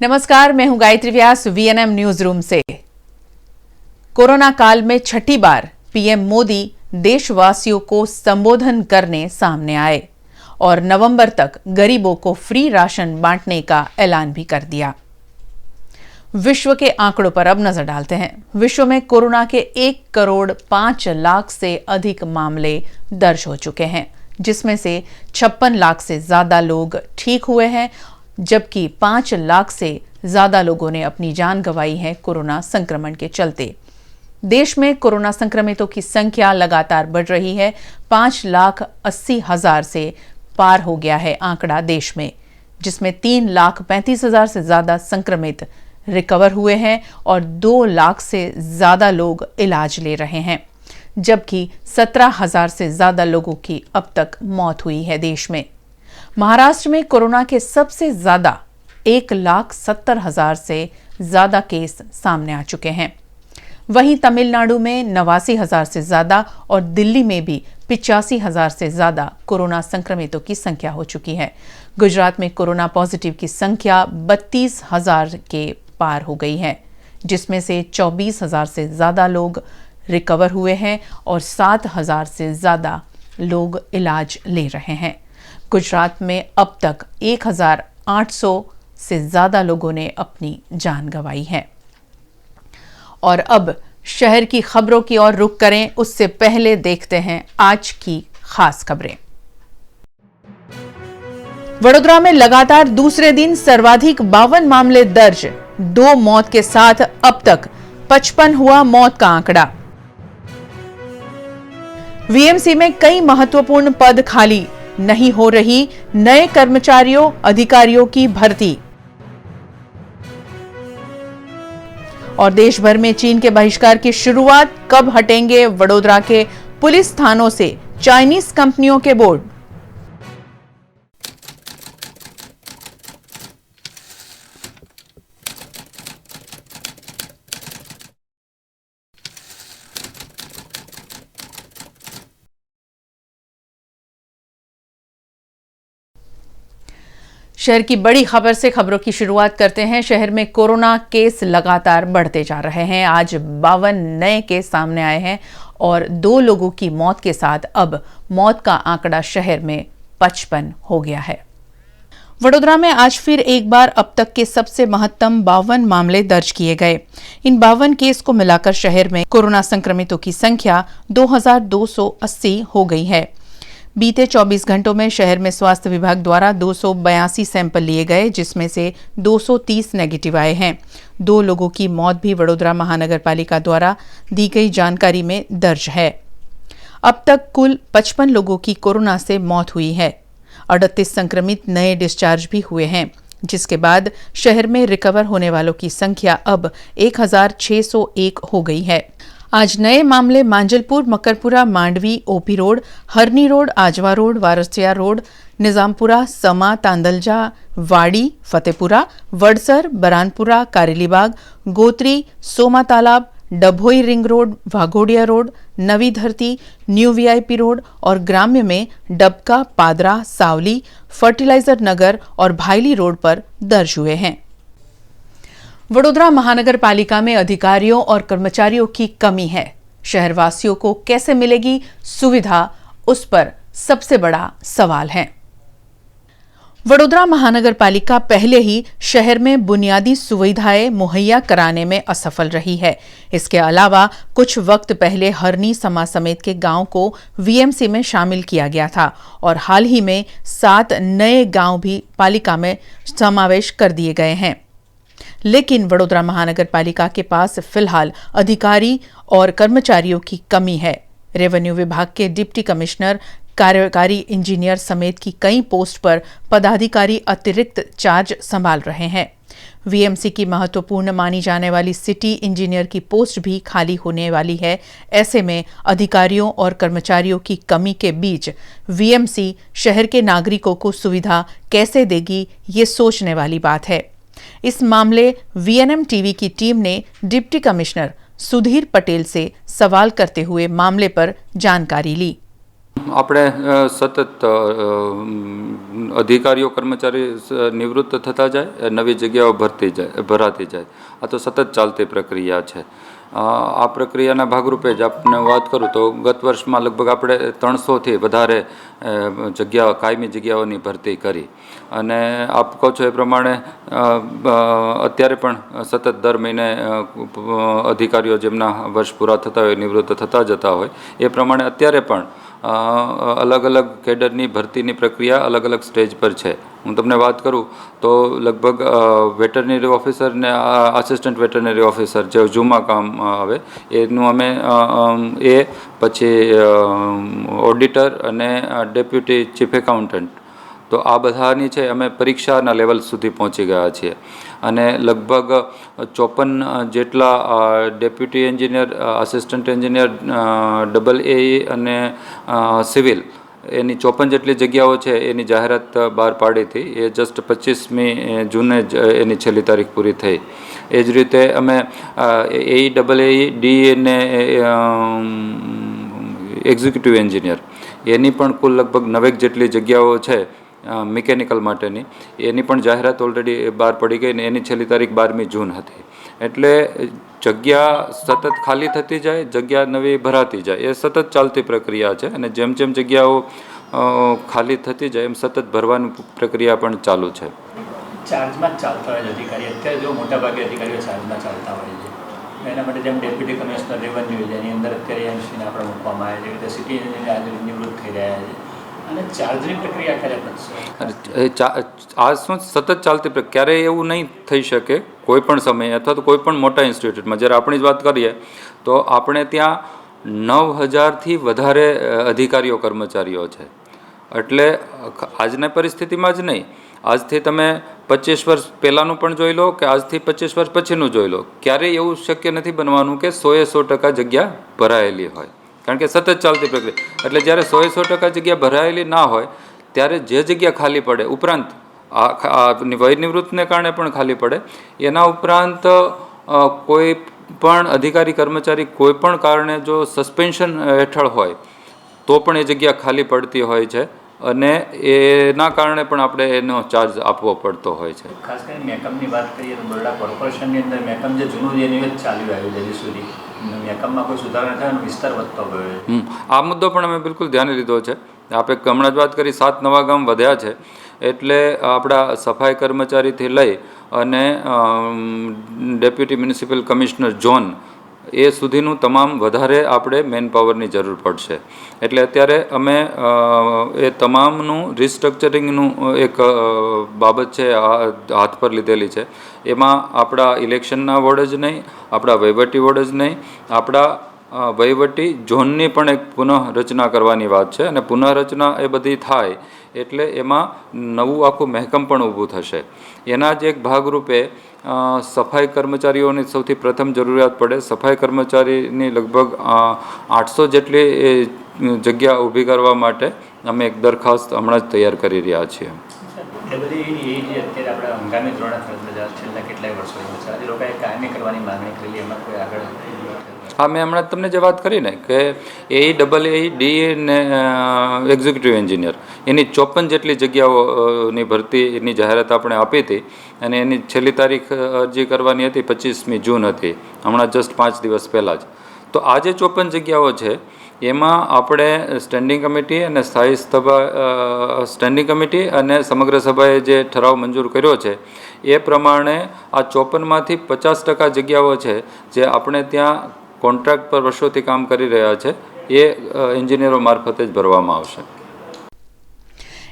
नमस्कार, मैं हूं गायत्री व्यास वीएनएम न्यूज रूम से। कोरोना काल में छठी बार पीएम मोदी देशवासियों को संबोधन करने सामने आए और नवंबर तक गरीबों को फ्री राशन बांटने का ऐलान भी कर दिया। विश्व के आंकड़ों पर अब नजर डालते हैं। विश्व में कोरोना के 1,05,00,000 से अधिक मामले दर्ज हो चुके हैं, जिसमें से 56 लाख से ज्यादा लोग ठीक हुए हैं, जबकि 5 लाख से ज्यादा लोगों ने अपनी जान गंवाई है कोरोना संक्रमण के चलते। देश में कोरोना संक्रमितों की संख्या लगातार बढ़ रही है। 5,80,000 से पार हो गया है आंकड़ा देश में, जिसमें 3,35,000 से ज्यादा संक्रमित रिकवर हुए हैं और 2 लाख से ज्यादा लोग इलाज ले रहे हैं, जबकि 17,000 से ज्यादा लोगों की अब तक मौत हुई है देश में। महाराष्ट्र में कोरोना के सबसे ज्यादा 1,70,000 से ज्यादा केस सामने आ चुके हैं। वहीं तमिलनाडु में 89,000 से ज्यादा और दिल्ली में भी 85,000 से ज्यादा कोरोना संक्रमितों की संख्या हो चुकी है। गुजरात में कोरोना पॉजिटिव की संख्या 32,000 के पार हो गई है, जिसमें से 24,000 से ज्यादा लोग रिकवर हुए हैं और 7,000 से ज्यादा लोग इलाज ले रहे हैं। गुजरात में अब तक 1,800 से ज्यादा लोगों ने अपनी जान गंवाई है। और अब शहर की खबरों की ओर रुख करें, उससे पहले देखते हैं आज की खास खबरें। वडोदरा में लगातार दूसरे दिन सर्वाधिक 52 मामले दर्ज, 2 मौत के साथ अब तक 55 हुआ मौत का आंकड़ा। वीएमसी में कई महत्वपूर्ण पद खाली, नहीं हो रही नए कर्मचारियों अधिकारियों की भर्ती। और देश भर में चीन के बहिष्कार की शुरुआत, कब हटेंगे वडोदरा के पुलिस थानों से चाइनीज कंपनियों के बोर्ड। शहर की बड़ी खबर से खबरों की शुरुआत करते हैं। शहर में कोरोना केस लगातार बढ़ते जा रहे हैं। आज 52 नए केस सामने आए हैं और 2 लोगों की मौत के साथ अब मौत का आंकड़ा शहर में 55 हो गया है। वडोदरा में आज फिर एक बार अब तक के सबसे महत्तम 52 मामले दर्ज किए गए। इन 52 केस को मिलाकर शहर में कोरोना संक्रमितों की संख्या 2,280 हो गई है। बीते 24 घंटों में शहर में स्वास्थ्य विभाग द्वारा 282 सैंपल लिए गए, जिसमें से 230 नेगेटिव आए हैं। 2 लोगों की मौत भी वडोदरा महानगर पालिका द्वारा दी गई जानकारी में दर्ज है। अब तक कुल 55 लोगों की कोरोना से मौत हुई है। 38 संक्रमित नए डिस्चार्ज भी हुए हैं, जिसके बाद शहर में रिकवर होने वालों की संख्या अब 1,601 हो गई है। आज नए मामले मांजलपुर, मकरपुरा, मांडवी, ओपी रोड, हरनी रोड, आजवा रोड, वारसिया रोड, निजामपुरा, समा, तांदलजा, वाड़ी, Fatepura, वडसर, बरानपुरा, Karelibaug, Gotri, Soma Talav, Dabhoi ring road, Waghodia road, Navi Dharti, new VIP road और ग्राम्य में डबका, पादरा, सावली, फर्टिलाइजर नगर और भाईली रोड पर दर्ज हुए हैं। वडोदरा महानगर पालिका में अधिकारियों और कर्मचारियों की कमी है। शहरवासियों को कैसे मिलेगी सुविधा, उस पर सबसे बड़ा सवाल है। वडोदरा महानगर पालिका पहले ही शहर में बुनियादी सुविधाएं मुहैया कराने में असफल रही है। इसके अलावा कुछ वक्त पहले हरनी समा समेत के गांव को वीएमसी में शामिल किया गया था और हाल ही में 7 नए गांव भी पालिका में समावेश कर दिए गए हैं। लेकिन वडोदरा महानगर पालिका के पास फिलहाल अधिकारी और कर्मचारियों की कमी है। रेवेन्यू विभाग के डिप्टी कमिश्नर, कार्यकारी इंजीनियर समेत की कई पोस्ट पर पदाधिकारी अतिरिक्त चार्ज संभाल रहे हैं। वीएमसी की महत्वपूर्ण मानी जाने वाली सिटी इंजीनियर की पोस्ट भी खाली होने वाली है। ऐसे में अधिकारियों और कर्मचारियों की कमी के बीच वीएमसी शहर के नागरिकों को सुविधा कैसे देगी, ये सोचने वाली बात है। इस मामले वीएनएम टीवी की टीम ने डिप्टी कमिश्नर सुधीर पटेल से सवाल करते हुए मामले पर जानकारी ली। આપણે સતત અધિકારીઓ કર્મચારી નિવૃત્ત થતા જાય, નવી જગ્યાઓ ભરાતી જાય. આ તો સતત ચાલતી પ્રક્રિયા છે. આ પ્રક્રિયાના ભાગરૂપે જ આપને વાત કરું તો ગત વર્ષમાં લગભગ આપણે 300થી વધારે કાયમી જગ્યાઓની ભરતી કરી. અને આપ કહો છો એ પ્રમાણે અત્યારે પણ સતત દર મહિને અધિકારીઓ જેમના વર્ષ પૂરા થતા હોય, નિવૃત્ત થતા જતા હોય, એ પ્રમાણે અત્યારે પણ અલગ અલગ કેડરની ભરતીની પ્રક્રિયા અલગ અલગ સ્ટેજ પર છે. હું તમને વાત કરું તો લગભગ વેટરનરી ઓફિસર ને આસિસ્ટન્ટ વેટરનરી ઓફિસર જે જૂમાં કામ આવે એનું અમે એ પછી ઓડિટર અને ડેપ્યુટી ચીફ એકાઉન્ટન્ટ, તો આ બધાની છે અમે પરીક્ષાના લેવલ સુધી પહોંચી ગયા છીએ. અને લગભગ 54 જેટલા deputy engineer, assistant engineer, AA અને સિવિલ, એની 54 જેટલી જગ્યાઓ છે એની જાહેરાત બહાર પાડી હતી. એ જસ્ટ 25મી જૂને જ એની છેલ્લી તારીખ પૂરી થઈ. એ જ રીતે અમે AE, DE ને એક્ઝિક્યુટિવ એન્જિનિયર એની પણ કુલ લગભગ 9 જેટલી જગ્યાઓ છે મિકેનિકલ માટેની, એની પણ જાહેરાત ઓલરેડી બહાર પડી ગઈ ને એની છેલ્લી તારીખ 12મી જૂન હતી. એટલે જગ્યા સતત ખાલી થતી જાય, જગ્યા નવી ભરાતી જાય, એ સતત ચાલતી પ્રક્રિયા છે. અને જેમ જેમ જગ્યાઓ ખાલી થતી જાય એમ સતત ભરવાની પ્રક્રિયા પણ ચાલુ છે. ચાર્જમાં જ ચાલતા હોય અધિકારી, અત્યારે જો મોટાભાગે અધિકારીઓ ચાર્જમાં ચાલતા હોય છે. એના માટે જેમ ડેપ્યુટી કમિશનર રેવન્યુ છે એની અંદર અત્યારે એમસીને આપણે મૂકવામાં આવે છે, એટલે સિટી એન્જિનિયર આજે નિવૃત્ત થઈ રહ્યા છે. અને ચાર્જની પ્રક્રિયા ક્યારે બનશે? આ શું સતત ચાલતી પ્રક્રિયા, ક્યારેય એવું નહીં થઈ શકે કોઈ પણ સમયે અથવા તો કોઈ પણ મોટા ઇન્સ્ટિટ્યૂટમાં. જ્યારે આપણી જ વાત કરીએ તો આપણે ત્યાં 9000થી વધારે અધિકારીઓ કર્મચારીઓ છે. એટલે આજની પરિસ્થિતિમાં જ નહીં, આજથી તમે 25 વર્ષ પહેલાંનું પણ જોઈ લો કે આજથી 25 વર્ષ પછીનું જોઈ લો, ક્યારેય એવું શક્ય નથી બનવાનું કે 100% જગ્યા ભરાયેલી હોય, કારણ કે સતત ચાલતી પ્રક્રિયા. એટલે જ્યારે 100% જગ્યા ભરાયેલી ના હોય ત્યારે જે જગ્યા ખાલી પડે, ઉપરાંત વય નિવૃત્તને કારણે પણ ખાલી પડે, એના ઉપરાંત કોઈ પણ અધિકારી કર્મચારી કોઈ પણ કારણે જો સસ્પેન્શન હેઠળ હોય તો પણ એ જગ્યા ખાલી પડતી હોય છે. અને એના કારણે પણ આપણે એનો ચાર્જ આપવો પડતો હોય છે. ખાસ કરીને મેકઅપની વાત કરીએ તો બરોડા કોર્પોરેશનની અંદર મેકઅપ જે જૂનું એની જ ચાલ્યું આવ્યું છે હજી સુધી. મેકઅપમાં કોઈ સુધારો થયો અને વિસ્તાર વધતો ગયો છે. આ મુદ્દો પણ અમે બિલકુલ ધ્યાને લીધો છે. આપણે હમણાં જ વાત કરી 7 નવા ગામ વધ્યા છે. એટલે આપણા સફાઈ કર્મચારીથી લઈ અને ડેપ્યુટી મ્યુનિસિપલ કમિશનર ઝોન એ સુધીનું તમામ વધારે આપણે મેન પાવરની જરૂર પડશે. એટલે અત્યારે અમે એ તમામનું રિસ્ટ્રક્ચરિંગનું એક બાબત છે હાથ પર લીધેલી છે. એમાં આપણા ઇલેક્શનના વોર્ડ જ નહીં, આપણા વહીવટી વોર્ડ જ નહીં, આપણા વહીવટી ઝોનની પણ એક પુનઃરચના કરવાની વાત છે. અને પુનઃરચના એ બધી થાય એટલે એમાં નવું આખું મહેકમ પણ ઊભું થશે. એના જ એક ભાગરૂપે સફાઈ કર્મચારીઓની સૌથી પ્રથમ જરૂરિયાત પડે. સફાઈ કર્મચારીની લગભગ 800 જેટલી જગ્યા ઊભી કરવા માટે અમે એક દરખાસ્ત હમણાં જ તૈયાર કરી રહ્યા છીએ. એ બધી અત્યારે આપણે હંગામી ધોરણે છેલ્લા કેટલાય વર્ષોથી આજે લોકોએ કાયમી કરવાની માંગણી કરેલી, એમાં કોઈ આગળ? હા, મેં હમણાં તમને જે વાત કરી ને કે AE, DE ને એક્ઝિક્યુટિવ એન્જિનિયર એની 54 જેટલી જગ્યાઓની ભરતીની જાહેરાત આપણે આપી હતી. અને એની છેલ્લી તારીખ અરજી કરવાની હતી 25મી જૂન હતી, હમણાં જસ્ટ 5 દિવસ પહેલાં જ. તો આ જે 54 જગ્યાઓ છે એમાં આપણે સ્ટેન્ડિંગ કમિટી અને સ્ટેન્ડિંગ કમિટી અને સમગ્ર સભાએ જે ઠરાવ મંજૂર કર્યો છે એ પ્રમાણે આ 54માંથી 50% જગ્યાઓ છે જે આપણે ત્યાં कॉन्ट्रैक्ट पर वर्षों काम कर रहा है, ये इंजीनियरों मार्फत ज भरवामां आवशे।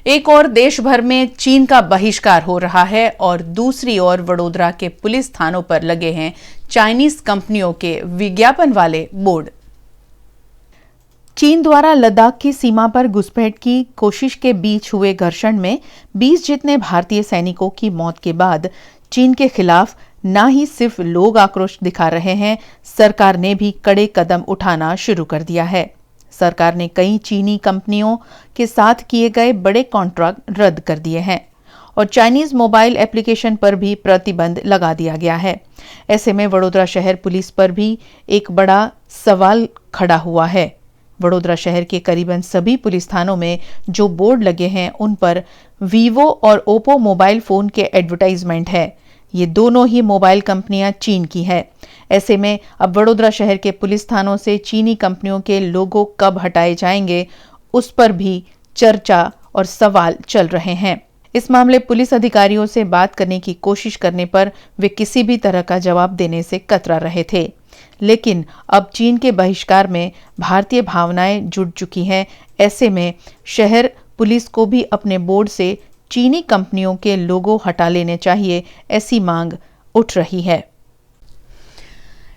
एक और देश भर में चीन का बहिष्कार हो रहा है और दूसरी ओर वडोदरा के पुलिस थानों पर लगे हैं चाइनीज कंपनियों के विज्ञापन वाले बोर्ड। चीन द्वारा लद्दाख की सीमा पर घुसपैठ की कोशिश के बीच हुए घर्षण में 20 जितने भारतीय सैनिकों की मौत के बाद चीन के खिलाफ न ही सिर्फ लोग आक्रोश दिखा रहे हैं, सरकार ने भी कड़े कदम उठाना शुरू कर दिया है। सरकार ने कई चीनी कंपनियों के साथ किए गए बड़े कॉन्ट्रैक्ट रद्द कर दिए हैं और चाइनीज मोबाइल एप्लीकेशन पर भी प्रतिबंध लगा दिया गया है। ऐसे में वडोदरा शहर पुलिस पर भी एक बड़ा सवाल खड़ा हुआ है। वडोदरा शहर के करीबन सभी पुलिस थानों में जो बोर्ड लगे हैं उन पर वीवो और ओप्पो मोबाइल फोन के एडवर्टाइजमेंट है। ये दोनों ही मोबाइल कंपनियां चीन की है। ऐसे में अब वडोदरा शहर के पुलिस थानों से चीनी कंपनियों के लोगो कब हटाए जाएंगे, उस पर भी चर्चा और सवाल चल रहे हैं। इस मामले पुलिस अधिकारियों से बात करने की कोशिश करने पर वे किसी भी तरह का जवाब देने से कतरा रहे थे। लेकिन अब चीन के बहिष्कार में भारतीय भावनाएं जुड़ चुकी हैं। ऐसे में शहर पुलिस को भी अपने बोर्ड से चीनी कंपनियों के लोगो हटा लेने चाहिए, ऐसी मांग उठ रही है।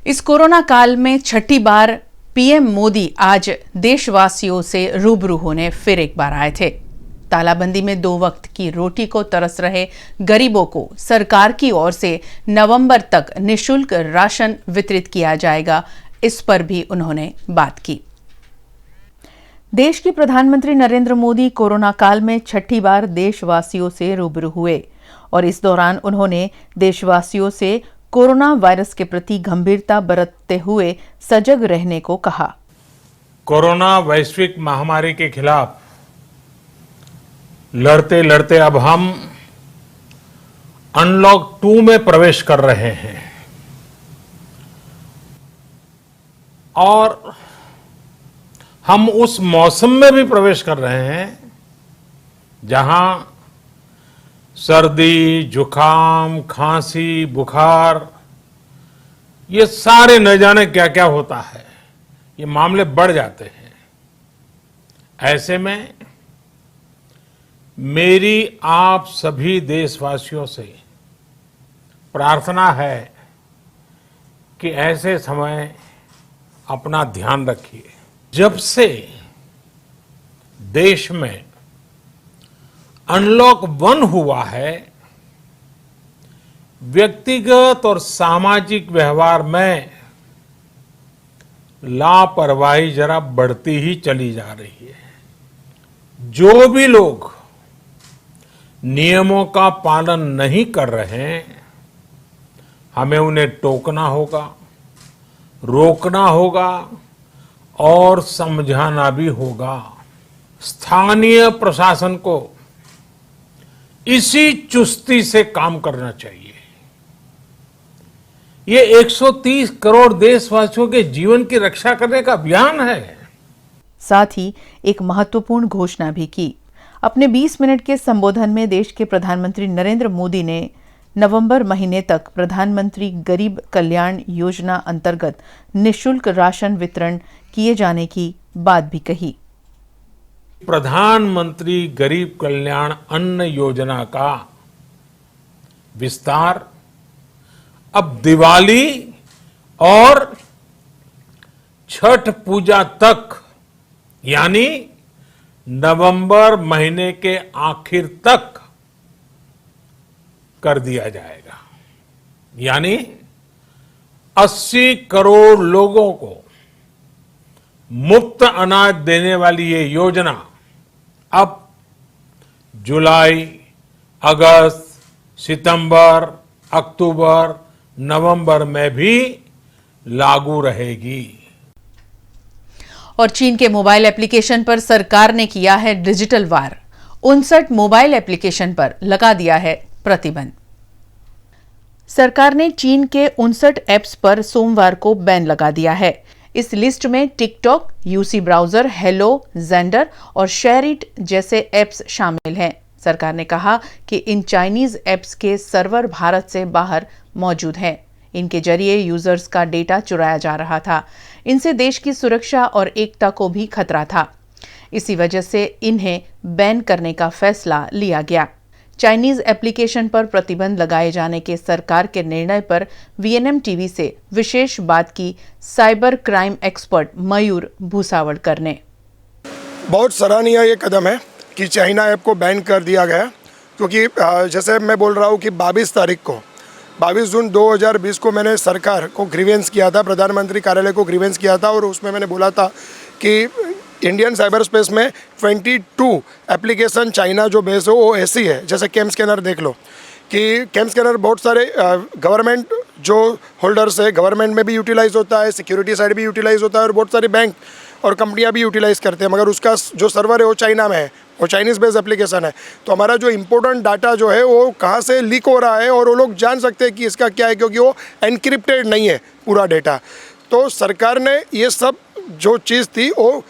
इस कोरोना काल में छठी बार पीएम मोदी आज देशवासियों से रूबरू होने फिर एक बार आए थे। तालाबंदी में 2 वक्त की रोटी को तरस रहे गरीबों को सरकार की ओर से नवंबर तक निःशुल्क राशन वितरित किया जाएगा, इस पर भी उन्होंने बात की। देश के प्रधानमंत्री नरेंद्र मोदी कोरोना काल में छठी बार देशवासियों से रूबरू हुए और इस दौरान उन्होंने देशवासियों से कोरोना वायरस के प्रति गंभीरता बरतते हुए सजग रहने को कहा। कोरोना वैश्विक महामारी के खिलाफ लड़ते लड़ते अब हम अनलॉक 2 में प्रवेश कर रहे हैं और हम उस मौसम में भी प्रवेश कर रहे हैं जहां सर्दी, जुकाम, खांसी, बुखार, ये सारे न जाने क्या क्या होता है, ये मामले बढ़ जाते हैं। ऐसे में मेरी आप सभी देशवासियों से प्रार्थना है कि ऐसे समय अपना ध्यान रखिए। जब से देश में अनलॉक 1 हुआ है, व्यक्तिगत और सामाजिक व्यवहार में लापरवाही जरा बढ़ती ही चली जा रही है। जो भी लोग नियमों का पालन नहीं कर रहे हैं, हमें उन्हें टोकना होगा, रोकना होगा और समझाना भी होगा। स्थानीय प्रशासन को इसी चुस्ती से काम करना चाहिए। ये 130 करोड़ देशवासियों के जीवन की रक्षा करने का अभियान है। साथ ही एक महत्वपूर्ण घोषणा भी की। अपने 20 मिनट के संबोधन में देश के प्रधानमंत्री नरेंद्र मोदी ने नवंबर महीने तक प्रधानमंत्री गरीब कल्याण योजना अंतर्गत निःशुल्क राशन वितरण किए जाने की बात भी कही। प्रधानमंत्री गरीब कल्याण अन्न योजना का विस्तार अब दिवाली और छठ पूजा तक, यानी नवंबर महीने के आखिर तक कर दिया जाएगा। यानी 80 करोड़ लोगों को मुफ्त अनाज देने वाली ये योजना अब जुलाई, अगस्त, सितंबर, अक्टूबर, नवंबर में भी लागू रहेगी। और चीन के मोबाइल एप्लीकेशन पर सरकार ने किया है डिजिटल वार। 59 मोबाइल एप्लीकेशन पर लगा दिया है प्रतिबंध। सरकार ने चीन के 59 ऐप्स पर सोमवार को बैन लगा दिया है। इस लिस्ट में TikTok, UC browser, hello, gender और शेयरिट जैसे ऐप्स शामिल हैं। सरकार ने कहा कि इन चाइनीज ऐप्स के सर्वर भारत से बाहर मौजूद हैं। इनके जरिए यूजर्स का डेटा चुराया जा रहा था। इनसे देश की सुरक्षा और एकता को भी खतरा था। इसी वजह से इन्हें बैन करने का फैसला लिया गया। चाइनीज एप्लीकेशन पर प्रतिबंध लगाए जाने के सरकार के निर्णय पर वीएनएम टीवी से विशेष बात की साइबर क्राइम एक्सपर्ट मयूर भूसावड़कर ने। बहुत सराहनीय ये कदम है कि चाइना ऐप को बैन कर दिया गया, क्योंकि जैसे मैं बोल रहा हूँ कि 22 तारीख को 22 जून 2020 को मैंने सरकार को ग्रीवेंस किया था, प्रधानमंत्री कार्यालय को ग्रीवेंस किया था और उसमें मैंने बोला था कि इंडियन साइबर स्पेस में 22 एप्लीकेशन चाइना जो बेस हो वो ऐसी है, जैसे कैम स्कैनर देख लो कि कैम स्कैनर बहुत सारे गवर्नमेंट जो होल्डर्स है, गवर्नमेंट में भी यूटिलाइज होता है, सिक्योरिटी साइड भी यूटिलाइज होता है और बहुत सारे बैंक और कंपनियां भी यूटिलाइज़ करते हैं, मगर उसका जो सर्वर है वो चाइना में है, वो चाइनीज़ बेस्ड एप्लीकेशन है। तो हमारा जो इम्पोर्टेंट डाटा जो है वो कहाँ से लीक हो रहा है और वो लोग जान सकते हैं कि इसका क्या है, क्योंकि वो एनक्रिप्टेड नहीं है पूरा डेटा। तो सरकार ने ये सब जो चीज़ थी वो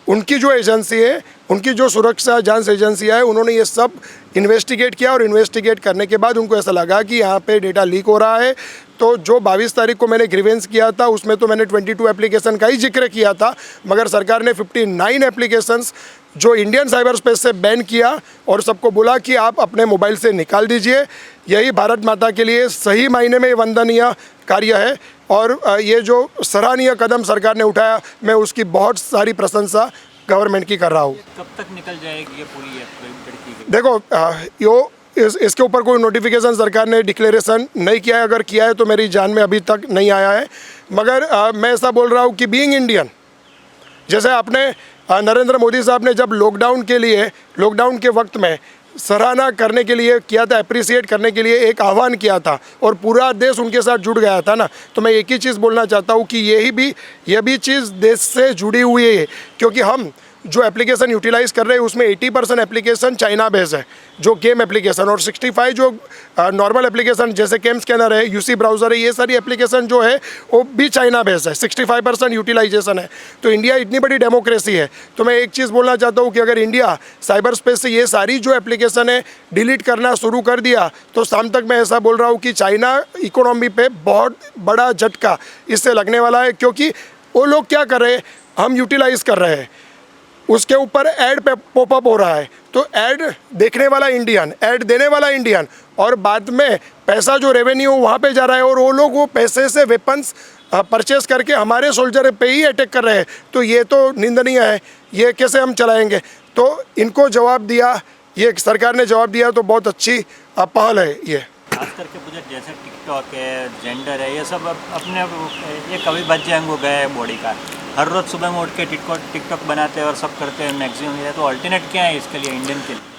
उनकी जो एजेंसी है, उनकी जो सुरक्षा जांच एजेंसियाँ है, उन्होंने ये सब इन्वेस्टिगेट किया और इन्वेस्टिगेट करने के बाद उनको ऐसा लगा कि यहाँ पे डेटा लीक हो रहा है। तो जो 22 तारीख को मैंने ग्रीवेंस किया था उसमें तो मैंने 22 एप्लीकेशन का ही जिक्र किया था, मगर सरकार ने 59 एप्लीकेशंस जो इंडियन साइबर स्पेस से बैन किया और सबको बोला कि आप अपने मोबाइल से निकाल दीजिए। यही भारत माता के लिए सही मायने में वंदनीय कार्य है और ये जो सराहनीय कदम सरकार ने उठाया, मैं उसकी बहुत सारी प्रशंसा गवर्नमेंट की कर रहा हूँ। कब तक निकल जाएगी ये पूरी देखो इसके ऊपर कोई नोटिफिकेशन सरकार ने डिक्लेरेशन नहीं किया है, अगर किया है तो मेरी जान में अभी तक नहीं आया है। मगर मैं ऐसा बोल रहा हूँ कि बीइंग इंडियन, जैसे आपने नरेंद्र मोदी साहब ने जब लॉकडाउन के वक्त में सराहना करने के लिए किया था, अप्रिसिएट करने के लिए एक आह्वान किया था और पूरा देश उनके साथ जुड़ गया था ना, तो मैं एक ही चीज़ बोलना चाहता हूँ कि यह भी चीज़ देश से जुड़ी हुई है, क्योंकि हम जो एप्लीकेशन यूटिलाइज़ कर रहे हैं उसमें 80% एप्लीकेशन चाइना बेस्ड है, जो गेम एप्लीकेशन, और 65 जो नॉर्मल एप्लीकेशन जैसे केम स्कैनर है, यूसी ब्राउज़र है, ये सारी एप्लीकेशन जो है वो भी चाइना बेस्ड है। 65% यूटिलाइजेशन है। तो इंडिया इतनी बड़ी डेमोक्रेसी है, तो मैं एक चीज़ बोलना चाहता हूँ कि अगर इंडिया साइबर स्पेस से ये सारी जो एप्लीकेशन है डिलीट करना शुरू कर दिया तो शाम तक मैं ऐसा बोल रहा हूँ कि चाइना इकोनॉमी पे बहुत बड़ा झटका इससे लगने वाला है, क्योंकि वो लोग क्या कर रहे हैं, हम यूटिलाइज़ कर रहे हैं, उसके ऊपर ऐड पॉपअप हो रहा है, तो ऐड देखने वाला इंडियन, ऐड देने वाला इंडियन, और बाद में पैसा जो रेवेन्यू वहाँ पे जा रहा है और वो लोग वो पैसे से वेपन्स परचेस करके हमारे सोल्जर पे ही अटैक कर रहे हैं। तो ये तो निंदनीय है, ये कैसे हम चलाएंगे। तो इनको जवाब दिया, ये सरकार ने जवाब दिया, तो बहुत अच्छी पहल है ये। खास करके मुझे जैसे टिकटॉक है, जेंडर है, ये सब अपने ये कभी बच्चे अंग हो गए है बॉडी का, हर रोज़ सुबह में उठ के टिकटॉक बनाते हैं और सब करते हैं मैक्सिमम। ये तो अल्टरनेट क्या है इसके लिए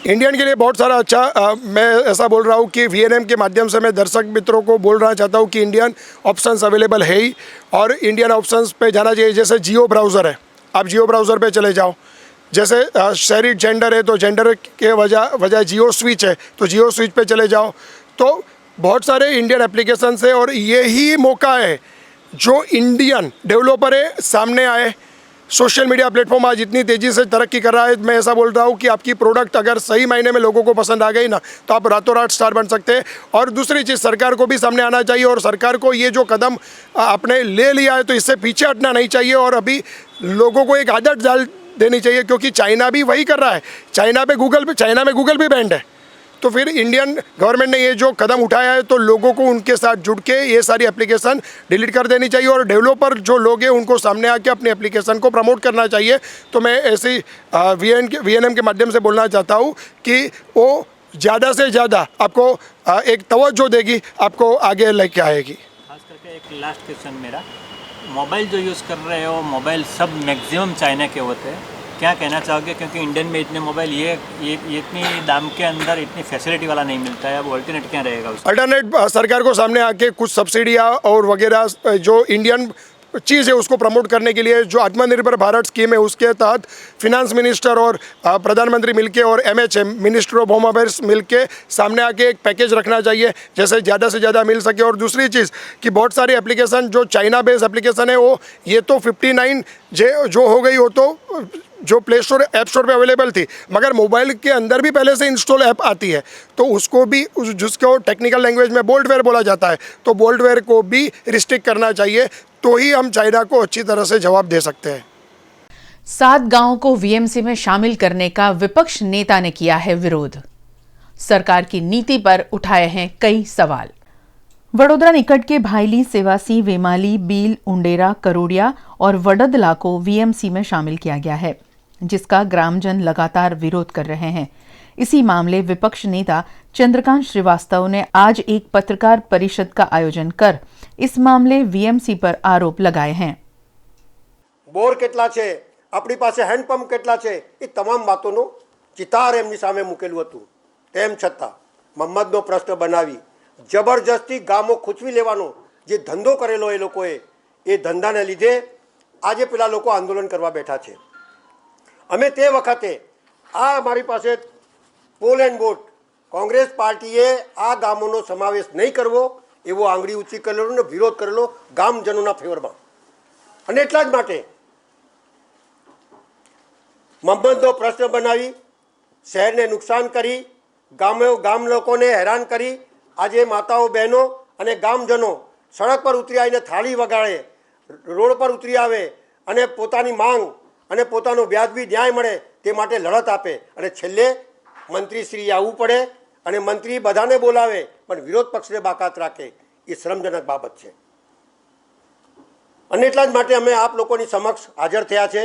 इंडियन के लिए बहुत सारा अच्छा। मैं ऐसा बोल रहा हूँ कि VNM के माध्यम से मैं दर्शक मित्रों को बोल रहा चाहता हूँ कि इंडियन ऑप्शंस अवेलेबल है ही, और इंडियन ऑप्शंस पे जाना चाहिए। जैसे जियो ब्राउज़र है, आप जियो ब्राउज़र पे चले जाओ। जैसे शहरी जेंडर है तो जेंडर के वजह जियो स्विच है, तो जियो स्विच पे चले जाओ। तो बहुत सारे इंडियन एप्लीकेशंस है और यही मौका है जो इंडियन डेवलपर है सामने आए। सोशल मीडिया प्लेटफॉर्म आज इतनी तेज़ी से तरक्की कर रहा है, मैं ऐसा बोल रहा हूँ कि आपकी प्रोडक्ट अगर सही मायने में लोगों को पसंद आ गई ना, तो आप रातों रात स्टार बन सकते हैं। और दूसरी चीज़, सरकार को भी सामने आना चाहिए, और सरकार को ये जो कदम आपने ले लिया है तो इससे पीछे हटना नहीं चाहिए, और अभी लोगों को एक आदत डाल देनी चाहिए, क्योंकि चाइना भी वही कर रहा है। चाइना में गूगल भी बैंड है। तो फिर इंडियन गवर्नमेंट ने ये जो कदम उठाया है तो लोगों को उनके साथ जुड़ के ये सारी एप्लीकेशन डिलीट कर देनी चाहिए, और डेवलपर जो लोग हैं उनको सामने आके अपनी एप्लीकेशन को प्रमोट करना चाहिए। तो मैं ऐसी VNM के माध्यम से बोलना चाहता हूँ कि वो ज़्यादा से ज़्यादा आपको एक तवज्जो देगी, आपको आगे लेके आएगी। खास करके एक लास्ट क्वेश्चन मेरा, मोबाइल जो यूज़ कर रहे हो, मोबाइल सब मैक्सिमम चाइना के होते हैं, क्या कहना चाहोगे? क्योंकि इंडियन में इतने मोबाइल ये इतनी दाम के अंदर इतनी फैसिलिटी वाला नहीं मिलता है, अब अल्टरनेट क्या रहेगा उसका? अल्टरनेट सरकार को सामने आके कुछ सब्सिडियाँ और वगैरह जो इंडियन चीज़ है उसको प्रमोट करने के लिए जो आत्मनिर्भर भारत स्कीम है उसके तहत फिनांस मिनिस्टर और प्रधानमंत्री मिलके और MHM minister of home affairs मिलके सामने आके एक पैकेज रखना चाहिए, जैसे ज़्यादा से ज़्यादा मिल सके। और दूसरी चीज़ कि बहुत सारी एप्लीकेशन जो चाइना बेस्ड एप्लीकेशन है वो ये तो 59 जो हो गई, वो तो जो प्ले स्टोर ऐप स्टोर पे अवेलेबल थी, मगर मोबाइल के अंदर भी पहले से इंस्टॉल ऐप आती है, तो उसको भी जिसको टेक्निकल लैंग्वेज में बोल्डवेयर बोला जाता है, तो बोल्डवेयर को भी रिस्ट्रिक्ट करना चाहिए, तो ही हम चाइना को अच्छी तरह से जवाब दे सकते हैं। 7 गांवों को VMC में शामिल करने का विपक्ष नेता ने किया है विरोध। सरकार की नीति पर उठाए हैं कई सवाल। वडोदरा निकट के भाईली, सेवासी, वेमाली, बील, उंडेरा, करोड़िया और वडदला को VMC में शामिल किया गया है, जिसका ग्रामजन लगातार विरोध कर रहे हैं। इसी मामले विपक्ष नेता चंद्रकांत श्रीवास्तव ने आज एक पत्रकार परिषद का आयोजन कर इस मामले VMC पर आरोप लगाए हैं। बोर केटला छे, अपनी पासे हैंडपंप केटला छे, ये तमाम बातों चितार एमनी सामे मूकेलुं हतुं। तेम छतां मम्मदनो प्रश्न बनावी जबरदस्ती गामो खूंचवी लेवानो जे धंधो करेलो ए लोकोए, ए धंधाने लीधे આજે પેલા લોકો આંદોલન કરવા બેઠા છે. અમે તે વખતે આ અમારી પાસે પોલ એન્ડ બોટ કોંગ્રેસ પાર્ટીએ આ ગામોનો સમાવેશ નહીં કરવો એવો આંગળી ઊંચી કરેલો અને વિરોધ કરેલો ગામજનોના ફેવરમાં. અને એટલા જ માટે મહંમદનો પ્રશ્ન બનાવી શહેરને નુકસાન કરી ગામ લોકોને હેરાન કરી આજે માતાઓ બહેનો અને ગામજનો સડક પર ઉતરી આવીને થાળી વગાડે, રોડ પર ઉતરી આવે અને પોતાની માંગ અને પોતાનો વ્યાજબી ન્યાય મળે તે માટે લડત આપે અને છેલ્લે મંત્રીશ્રી આવવું પડે અને મંત્રી બધાને બોલાવે પણ વિરોધ પક્ષને બાકાત રાખે એ શરમજનક બાબત છે. અને એટલા જ માટે અમે આપ લોકોની સમક્ષ હાજર થયા છે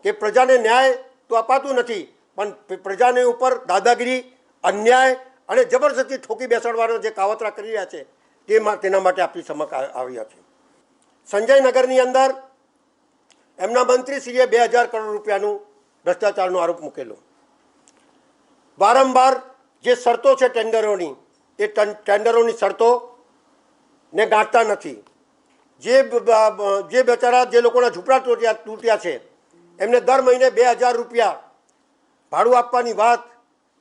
કે પ્રજાને ન્યાય તો અપાતું નથી પણ પ્રજાની ઉપર દાદાગીરી, અન્યાય અને જબરજસ્તી ઠોકી બેસાડવાનો જે કાવતરા કરી રહ્યા છે તેના માટે આપણી સમક્ષ આવ્યા છે. સંજયનગરની અંદર એમના મંત્રીશ્રીએ 2000 કરોડ રૂપિયાનું ભ્રષ્ટાચારનો આરોપ મૂકેલો. વારંવાર જે શરતો છે ટેન્ડરોની એ ટેન્ડરોની શરતોને ગાંઠતા નથી. જે બેચારા જે લોકોના ઝૂંપડા તૂટ્યા છે એમને દર મહિને 2000 રૂપિયા ભાડું આપવાની વાત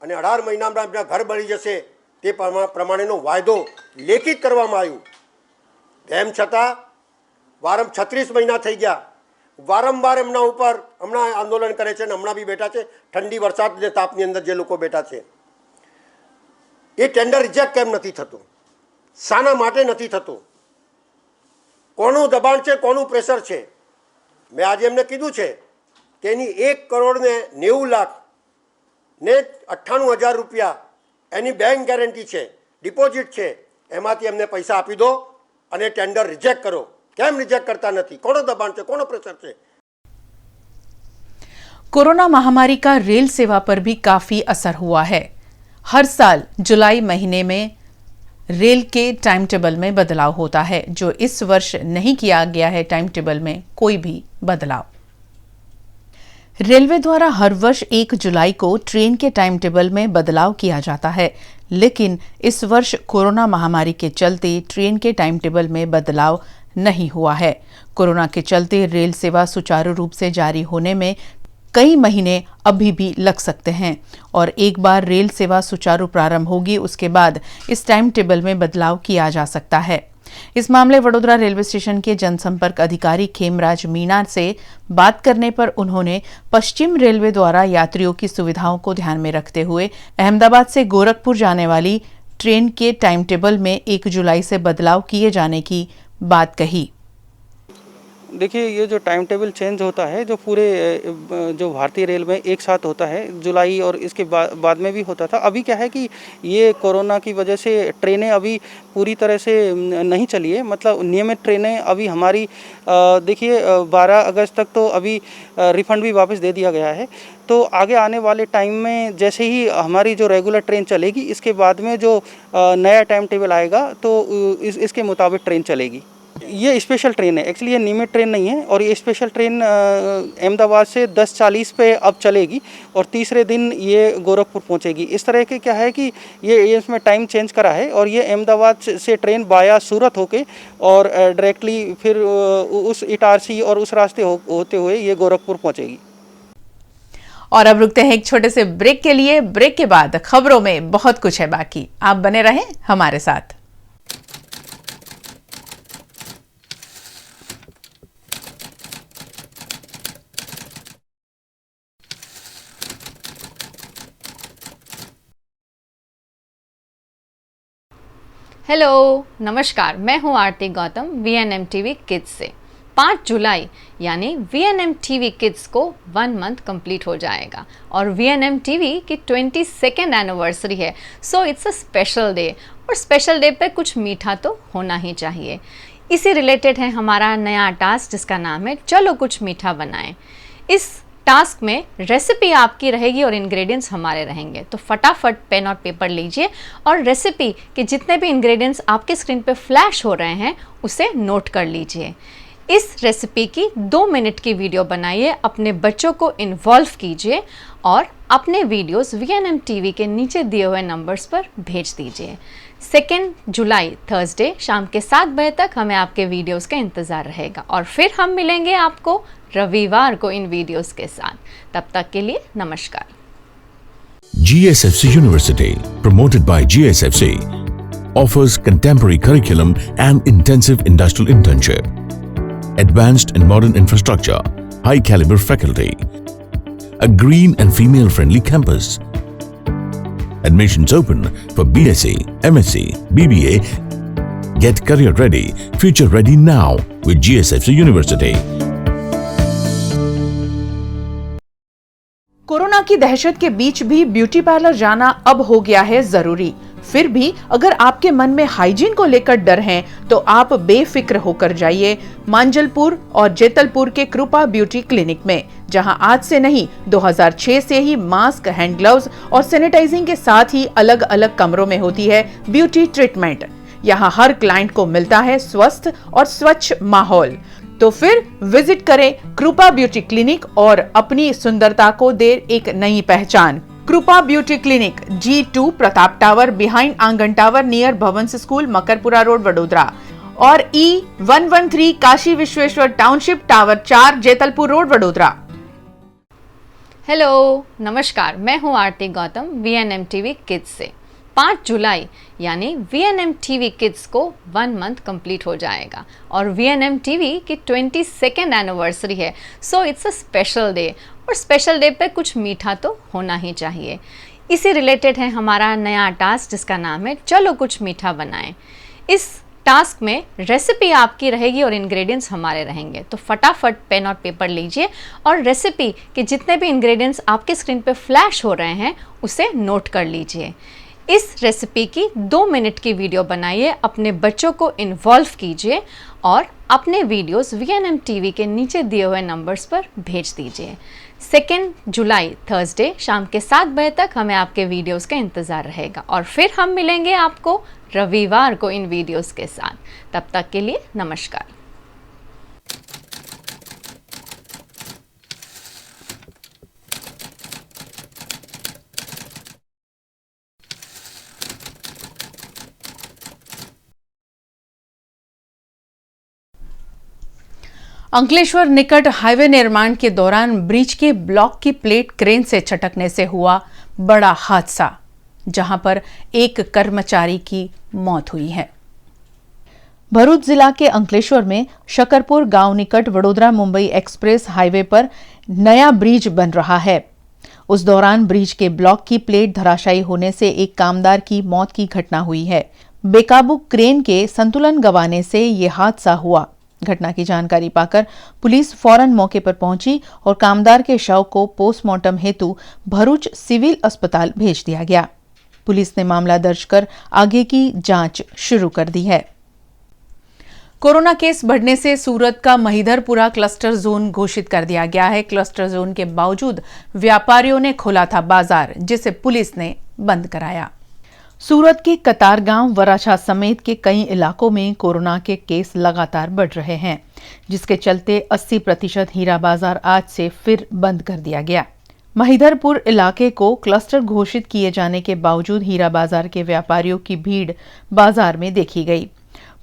અને 18 મહિનામાં એમના ઘર બળી જશે તે પ્રમાણેનો વાયદો લેખિત કરવામાં આવ્યું. તેમ છતાં 36 મહિના થઈ ગયા, વારંવાર એમના ઉપર હમણાં આંદોલન કરે છે અને હમણાં બી બેઠા છે. ઠંડી વરસાદ અને તાપની અંદર જે લોકો બેઠા છે એ ટેન્ડર રિજેક્ટ કેમ નથી થતું? શાના માટે નથી થતું? કોનું દબાણ છે, કોનું પ્રેશર છે? મેં આજે એમને કીધું છે કે એની 1 કરોડ ને 90 લાખ ને 98,000 રૂપિયા એની બેંક ગેરંટી છે, ડિપોઝિટ છે, એમાંથી એમને પૈસા આપી દો અને ટેન્ડર રિજેક્ટ કરો. કેમ રિજેક્ટ કરતા નથી? કોનો દબાણ છે, કોનો प्रेशर છે? कोरोना महामारी का रेल सेवा पर भी काफी असर हुआ है. हर साल जुलाई महीने में रेल के टाइम टेबल में बदलाव होता है, जो इस वर्ष नहीं किया गया है. टाइम टेबल में कोई भी बदलाव. रेलवे द्वारा हर वर्ष 1 जुलाई को ट्रेन के टाइम टेबल में बदलाव किया जाता है, लेकिन इस वर्ष कोरोना महामारी के चलते ट्रेन के टाइम टेबल में बदलाव नहीं हुआ है. कोरोना के चलते रेल सेवा सुचारू रूप से जारी होने में कई महीने अभी भी लग सकते हैं और एक बार रेल सेवा सुचारू प्रारंभ होगी उसके बाद इस टाइम टेबल में बदलाव किया जा सकता है. इस मामले वडोदरा रेलवे स्टेशन के जनसंपर्क अधिकारी खेमराज मीणा से बात करने पर उन्होंने पश्चिम रेलवे द्वारा यात्रियों की सुविधाओं को ध्यान में रखते हुए अहमदाबाद से गोरखपुर जाने वाली ट्रेन के टाइम टेबल में 1 जुलाई से बदलाव किए जाने की बात कही. देखिए, ये जो टाइम टेबल चेंज होता है जो पूरे जो भारतीय रेल में एक साथ होता है, जुलाई और इसके बाद में भी होता था. अभी क्या है कि ये कोरोना की वजह से ट्रेनें अभी पूरी तरह से नहीं चली है. मतलब नियमित ट्रेनें अभी हमारी देखिए 12 अगस्त तक तो अभी रिफंड भी वापस दे दिया गया है. तो आगे आने वाले टाइम में जैसे ही हमारी जो रेगुलर ट्रेन चलेगी इसके बाद में जो नया टाइम टेबल आएगा तो इसके मुताबिक ट्रेन चलेगी. ये स्पेशल ट्रेन है, एक्चुअली ये नियमित ट्रेन नहीं है और ये स्पेशल ट्रेन अहमदाबाद से 10:40 पे अब चलेगी और तीसरे दिन ये गोरखपुर पहुंचेगी. इस तरह के क्या है कि ये इसमें टाइम चेंज करा है और ये अहमदाबाद से ट्रेन बाया सूरत होके और डायरेक्टली फिर उस इटारसी और उस रास्ते होते हुए ये गोरखपुर पहुंचेगी. और अब रुकते हैं एक छोटे से ब्रेक के लिए. ब्रेक के बाद खबरों में बहुत कुछ है बाकी. आप बने रहें हमारे साथ. हेलो, नमस्कार. मैं हूं आरती गौतम VNM TV किड्स से. 5 जुलाई यानी VNM TV किड्स को 1 मंथ कंप्लीट हो जाएगा और VNM TV की 22nd एनिवर्सरी है. So it's a special day और स्पेशल डे पे कुछ मीठा तो होना ही चाहिए. इसी रिलेटेड है हमारा नया टास्क जिसका नाम है चलो कुछ मीठा बनाएं. इस टास्क में रेसिपी आपकी रहेगी और इंग्रेडिएंट्स हमारे रहेंगे. तो फटाफट पेन और पेपर लीजिए और रेसिपी के जितने भी इंग्रेडिएंट्स आपके स्क्रीन पे फ्लैश हो रहे हैं उसे नोट कर लीजिए. इस रेसिपी की 2 मिनट की वीडियो बनाइए, अपने बच्चों को इन्वॉल्व कीजिए और अपने वीडियोस VNM TV के नीचे दिए हुए नंबर्स पर भेज दीजिए. 2 जुलाई थर्सडे शाम के 7 बजे तक हमें आपके वीडियोस का इंतज़ार रहेगा और फिर हम मिलेंगे आपको रविवार को इन वीडियोस के साथ। तब तक के लिए नमस्कार। GSFC University, promoted by GSFC, offers contemporary curriculum and intensive industrial internship, advanced and modern infrastructure, high caliber faculty, a green and female friendly campus. Admissions open for BSc, MSc, BBA. Get career ready, future ready now with GSFC University. Corona की दहशत के बीच भी beauty parlour जाना अब हो गया है जरूरी। फिर भी अगर आपके मन में हाइजीन को लेकर डर है तो आप बेफिक्र होकर जाइए मांजलपुर और जेतलपुर के कृपा ब्यूटी क्लिनिक में, जहां आज से नहीं 2006 से ही मास्क, हैंड ग्लव्स और सैनिटाइजिंग के साथ ही अलग अलग कमरों में होती है ब्यूटी ट्रीटमेंट। यहाँ हर क्लाइंट को मिलता है स्वस्थ और स्वच्छ माहौल। तो फिर विजिट करें कृपा ब्यूटी क्लिनिक और अपनी सुंदरता को दे एक नई पहचान। कृपा beauty clinic G2 Pratap tower behind आंगन tower near Bhavans school, Makarpura road, Vadodara और E113 Kashi Vishweshwar township tower 4 Jetalpur road, Vadodara. Hello, नमस्कार, मैं हूं आरती गौतम VNM TV किड्स से। 5 जुलाई यानी VNM TV किड्स को 1 मंथ कंप्लीट हो जाएगा और VNM TV की 22nd एनिवर्सरी है। So it's a special day और स्पेशल डे पे कुछ मीठा तो होना ही चाहिए। इसी रिलेटेड है हमारा नया टास्क जिसका नाम है चलो कुछ मीठा बनाएं। इस टास्क में रेसिपी आपकी रहेगी और इंग्रेडिएंट्स हमारे रहेंगे। तो फटाफट पेन और पेपर लीजिए और रेसिपी के जितने भी इंग्रेडिएंट्स आपके स्क्रीन पे फ्लैश हो रहे हैं उसे नोट कर लीजिए। इस रेसिपी की 2 मिनट की वीडियो बनाइए, अपने बच्चों को इन्वॉल्व कीजिए और अपने वीडियोस VNM TV के नीचे दिए हुए नंबर्स पर भेज दीजिए। 2 जुलाई थर्सडे शाम के 7 बजे तक हमें आपके वीडियोस का इंतज़ार रहेगा और फिर हम मिलेंगे आपको रविवार को इन वीडियोस के साथ। तब तक के लिए नमस्कार। अंकलेश्वर निकट हाईवे निर्माण के दौरान ब्रिज के ब्लॉक की प्लेट क्रेन से छटकने से हुआ बड़ा हादसा, जहां पर एक कर्मचारी की मौत हुई है। भरूच जिला के अंकलेश्वर में शकरपुर गांव निकट वडोदरा मुंबई एक्सप्रेस हाईवे पर नया ब्रिज बन रहा है। उस दौरान ब्रिज के ब्लॉक की प्लेट धराशायी होने से एक कामदार की मौत की घटना हुई है। बेकाबू क्रेन के संतुलन गंवाने से यह हादसा हुआ। घटना की जानकारी पाकर पुलिस फौरन मौके पर पहुंची और कामदार के शव को पोस्टमार्टम हेतु भरूच सिविल अस्पताल भेज दिया गया। पुलिस ने मामला दर्ज कर आगे की जांच शुरू कर दी है। कोरोना केस बढ़ने से सूरत का महिधरपुरा क्लस्टर जोन घोषित कर दिया गया है। क्लस्टर जोन के बावजूद व्यापारियों ने खोला था बाजार, जिसे पुलिस ने बंद कराया। सूरत के कतारगांव, वराछा समेत के कई इलाकों में कोरोना के केस लगातार बढ़ रहे हैं, जिसके चलते 80% हीरा बाजार आज से फिर बंद कर दिया गया। महिधरपुर इलाके को क्लस्टर घोषित किए जाने के बावजूद हीरा बाजार के व्यापारियों की भीड़ बाजार में देखी गई।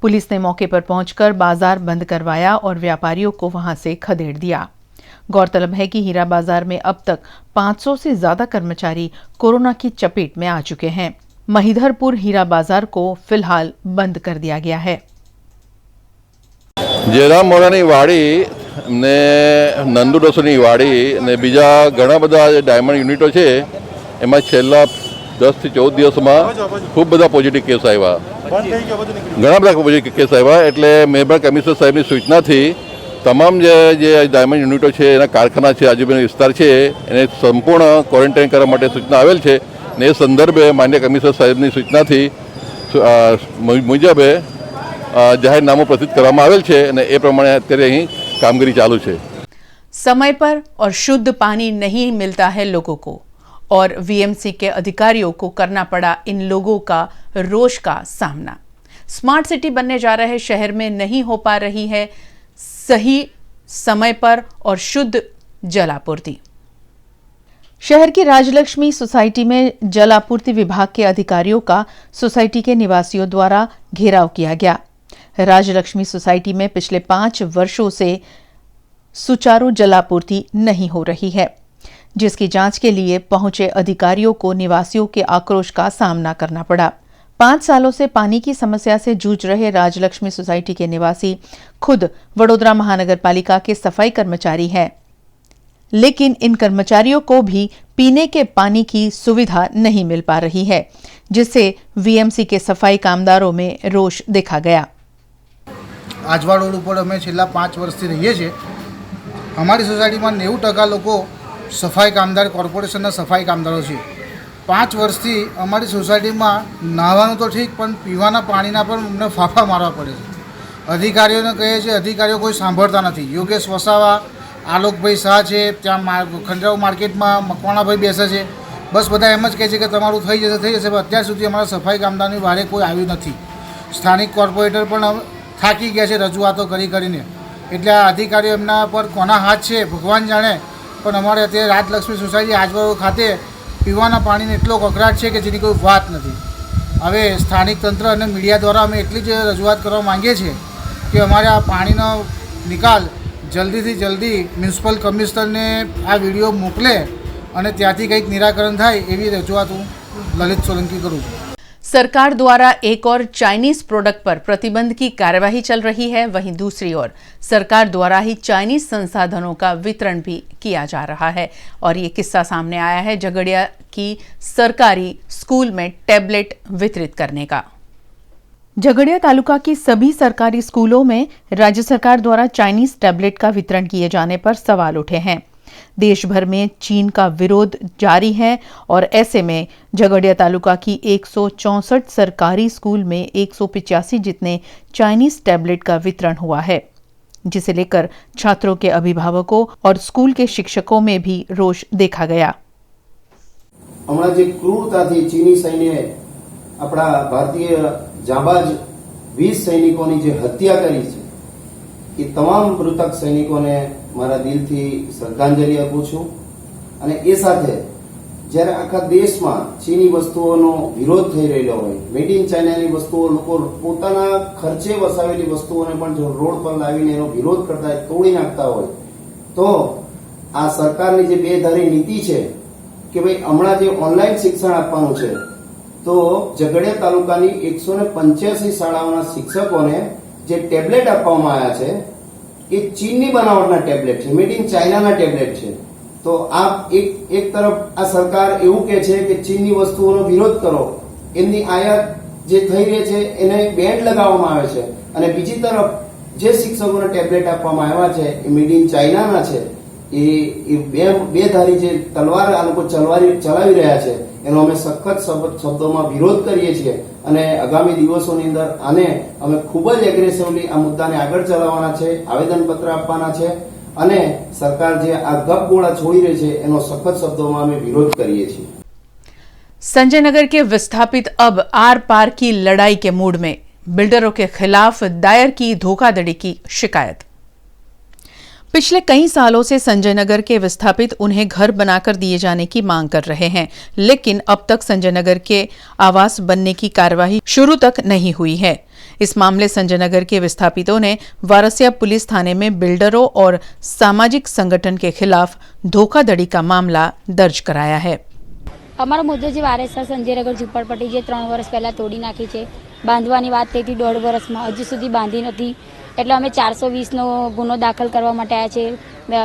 पुलिस ने मौके पर पहुंचकर बाजार बंद करवाया और व्यापारियों को वहां से खदेड़ दिया। गौरतलब है कि हीरा बाजार में अब तक 500 से ज्यादा कर्मचारी कोरोना की चपेट में आ चुके हैं। महिधरपुर हीरा बाजार को फिलहाल बंद कर दिया गया है। जयराम मोरानी वाड़ी ने नंदू डोसोनी वाड़ी ने बीजा घણા બધા ડાયમંડ યુનિટો છે એમાં છેલ્લા 10 થી 14 દિવસમાં ખૂબ બધા પોઝિટિવ કેસ આવ્યા, ઘણા બધા પોઝિટિવ કેસ આવ્યા। એટલે મહેરબાન કમિશનર સાહેબની સૂચનાથી તમામ જે ડાયમંડ યુનિટો છે એના કારખાના છે, આજુબાજુના વિસ્તાર છે એને સંપૂર્ણ ક્વોરન્ટાઇન કરવા માટે સૂચના આવેલ છે ને એ સંદર્ભે માન્ય કમિશનર સાહેબની સૂચનાથી મુજબે જાહેરનામું પ્રસિદ્ધ કરવામાં આવેલ છે અને એ પ્રમાણે અત્યારે અહીં કામગીરી ચાલુ છે। समय पर और शुद्ध पानी नहीं मिलता है लोगों को और VMC के अधिकारियों को करना पड़ा इन लोगों का रोष का सामना। स्मार्ट सिटी बनने जा रहे शहर में नहीं हो पा रही है सही समय पर और शुद्ध जल आपूर्ति। शहर की राजलक्ष्मी सोसाइटी में जल आपूर्ति विभाग के अधिकारियों का सोसाइटी के निवासियों द्वारा घेराव किया गया। राजलक्ष्मी सोसाइटी में पिछले 5 वर्षों से सुचारू जलापूर्ति नहीं हो रही है, जिसकी जांच के लिए पहुंचे अधिकारियों को निवासियों के आक्रोश का सामना करना पड़ा। 5 सालों से पानी की समस्या से जूझ रहे राजलक्ष्मी सोसाइटी के निवासी खुद वडोदरा महानगर पालिका के सफाई कर्मचारी हैं, लेकिन इन कर्मचारियों को भी पीने के पानी की सुविधा नहीं मिल पा रही है, जिससे वीएमसी के सफाई कामदारों में रोष देखा गया। આજવા રોડ ઉપર અમે છેલ્લા 5 વર્ષથી રહીએ છીએ। અમારી સોસાયટીમાં 90% લોકો સફાઈ કામદાર કોર્પોરેશનના સફાઈ કામદારો છે। 5 વર્ષથી અમારી સોસાયટીમાં નાહવાનું તો ઠીક, પણ પીવાના પાણીના પણ અમને ફાફા મારવા પડે છે। અધિકારીઓને કહે છે, અધિકારીઓ કોઈ સાંભળતા નથી। યોગેશ વસાવા, આલોકભાઈ શાહ છે, ત્યાં ખંડરાવ માર્કેટમાં મકવાણાભાઈ બેસે છે, બસ બધા એમ જ કહે છે કે તમારું થઈ જશે થઈ જશે, પણ અત્યાર સુધી અમારા સફાઈ કામદારની વારે કોઈ આવ્યું નથી। સ્થાનિક કોર્પોરેટર પણ થાકી ગયા છે રજૂઆતો કરી કરીને, એટલે આ અધિકારીઓ એમના પર કોના હાથ છે ભગવાન જાણે। પણ અમારે અત્યારે રાજલક્ષ્મી સોસાયટી આજવાળો ખાતે પીવાના પાણીનો એટલો કકળાટ છે કે જેની કોઈ વાત નથી। હવે સ્થાનિક તંત્ર અને મીડિયા દ્વારા અમે એટલી જ રજૂઆત કરવા માંગીએ છીએ કે અમારે આ પાણીનો નિકાલ જલ્દીથી જલ્દી મ્યુનિસિપલ કમિશનરને આ વિડીયો મોકલે અને ત્યાંથી કંઈક નિરાકરણ થાય એવી રજૂઆત હું લલિત સોલંકી કરું છું। सरकार द्वारा एक और चाइनीज प्रोडक्ट पर प्रतिबंध की कार्यवाही चल रही है, वहीं दूसरी ओर सरकार द्वारा ही चाइनीज संसाधनों का वितरण भी किया जा रहा है। और ये किस्सा सामने आया है झगड़िया की सरकारी स्कूल में टैबलेट वितरित करने का। झगड़िया तालुका की सभी सरकारी स्कूलों में राज्य सरकार द्वारा चाइनीज टैबलेट का वितरण किए जाने पर सवाल उठे हैं। देश भर में चीन का विरोध जारी है और ऐसे में झगड़िया तालुका की 164 सरकारी स्कूल में 185 जितने चाइनीज टैबलेट का वितरण हुआ है, जिसे लेकर छात्रों के अभिभावकों और स्कूल के शिक्षकों में भी रोष देखा गया। हमारा जो क्रूरता थी चीनी सैन्य अपना भारतीय जाबाज 20 सैनिकों की जो हत्या करी है, ये तमाम मृतक सैनिकों ने मारा दिल थी श्रद्धांजलि अपू छूं। अने ए साथे ज्यारे आखा देश में चीनी वस्तुओं विरोध थई रहेलो होय, मेड इन चाइना नी वस्तुओं लोको पोताना खर्चे वसावेली वस्तुओने पण जो रोड पर लावीने एनो विरोध करता है, तोड़ी नाखता होय, तो आ सरकारनी जे बेधारी नीति छे के भाई हमणा जे ऑनलाइन शिक्षण आपवानुं छे, तो झगड़िया तालुकानी 185 शाळाओना शिक्षकोने जे टेब्लेट आपवामां आव्या छे ये चीननी बनावटना टेब्लेट है, मेड इन चाइना ना टेब्लेट है। तो आप एक तरफ आ सरकार एवं कहे छे कि चीननी वस्तुओनो विरोध करो, एमनी आयात जे थई रही छे एने बेन लगाववामां आवे छे, अने बीजी तरफ जे शिक्षकोने टेब्लेट आपवामां आव्या छे ए मेड इन चाइना ना छे। बेधारी जे तलवार आ लोको चलावी रह्या छे एनो अमे सखत शब्दोमां विरोध करीए छीए અને આગામી દિવસોની અંદર આને અમે ખૂબ જ એગ્રેસિવલી આ મુદ્દાને આગળ ચલાવવાના છે, આવેદનપત્ર આપવાના છે અને સરકાર જે આ ગપગોળા છોડી રહી છે એનો સખત શબ્દોમાં અમે વિરોધ કરીએ છીએ। संजय नगर के विस्थापित अब आर पार की लड़ाई के मूड में, बिल्डरों के खिलाफ दायर की धोखाधड़ी की शिकायत। पिछले कई सालों से संजय नगर के विस्थापित उन्हें घर बनाकर दिए जाने की मांग कर रहे हैं, लेकिन अब तक संजय नगर के आवास बनने की कार्यवाही शुरू तक नहीं हुई है। इस मामले संजय नगर के विस्थापितों ने वारसिया पुलिस थाने में बिल्डरों और सामाजिक संगठन के खिलाफ धोखाधड़ी का मामला दर्ज कराया है। અમારો મુદ્દો જે વારસા સંજયનગર ઝુંપડપટ્ટી જે 3 વર્ષ પહેલાં તોડી નાખી છે, બાંધવાની વાત થઈ હતી 1.5 વર્ષમાં, હજુ સુધી બાંધી નથી, એટલે અમે 420નો ગુનો દાખલ કરવા માટે આવ્યા છે।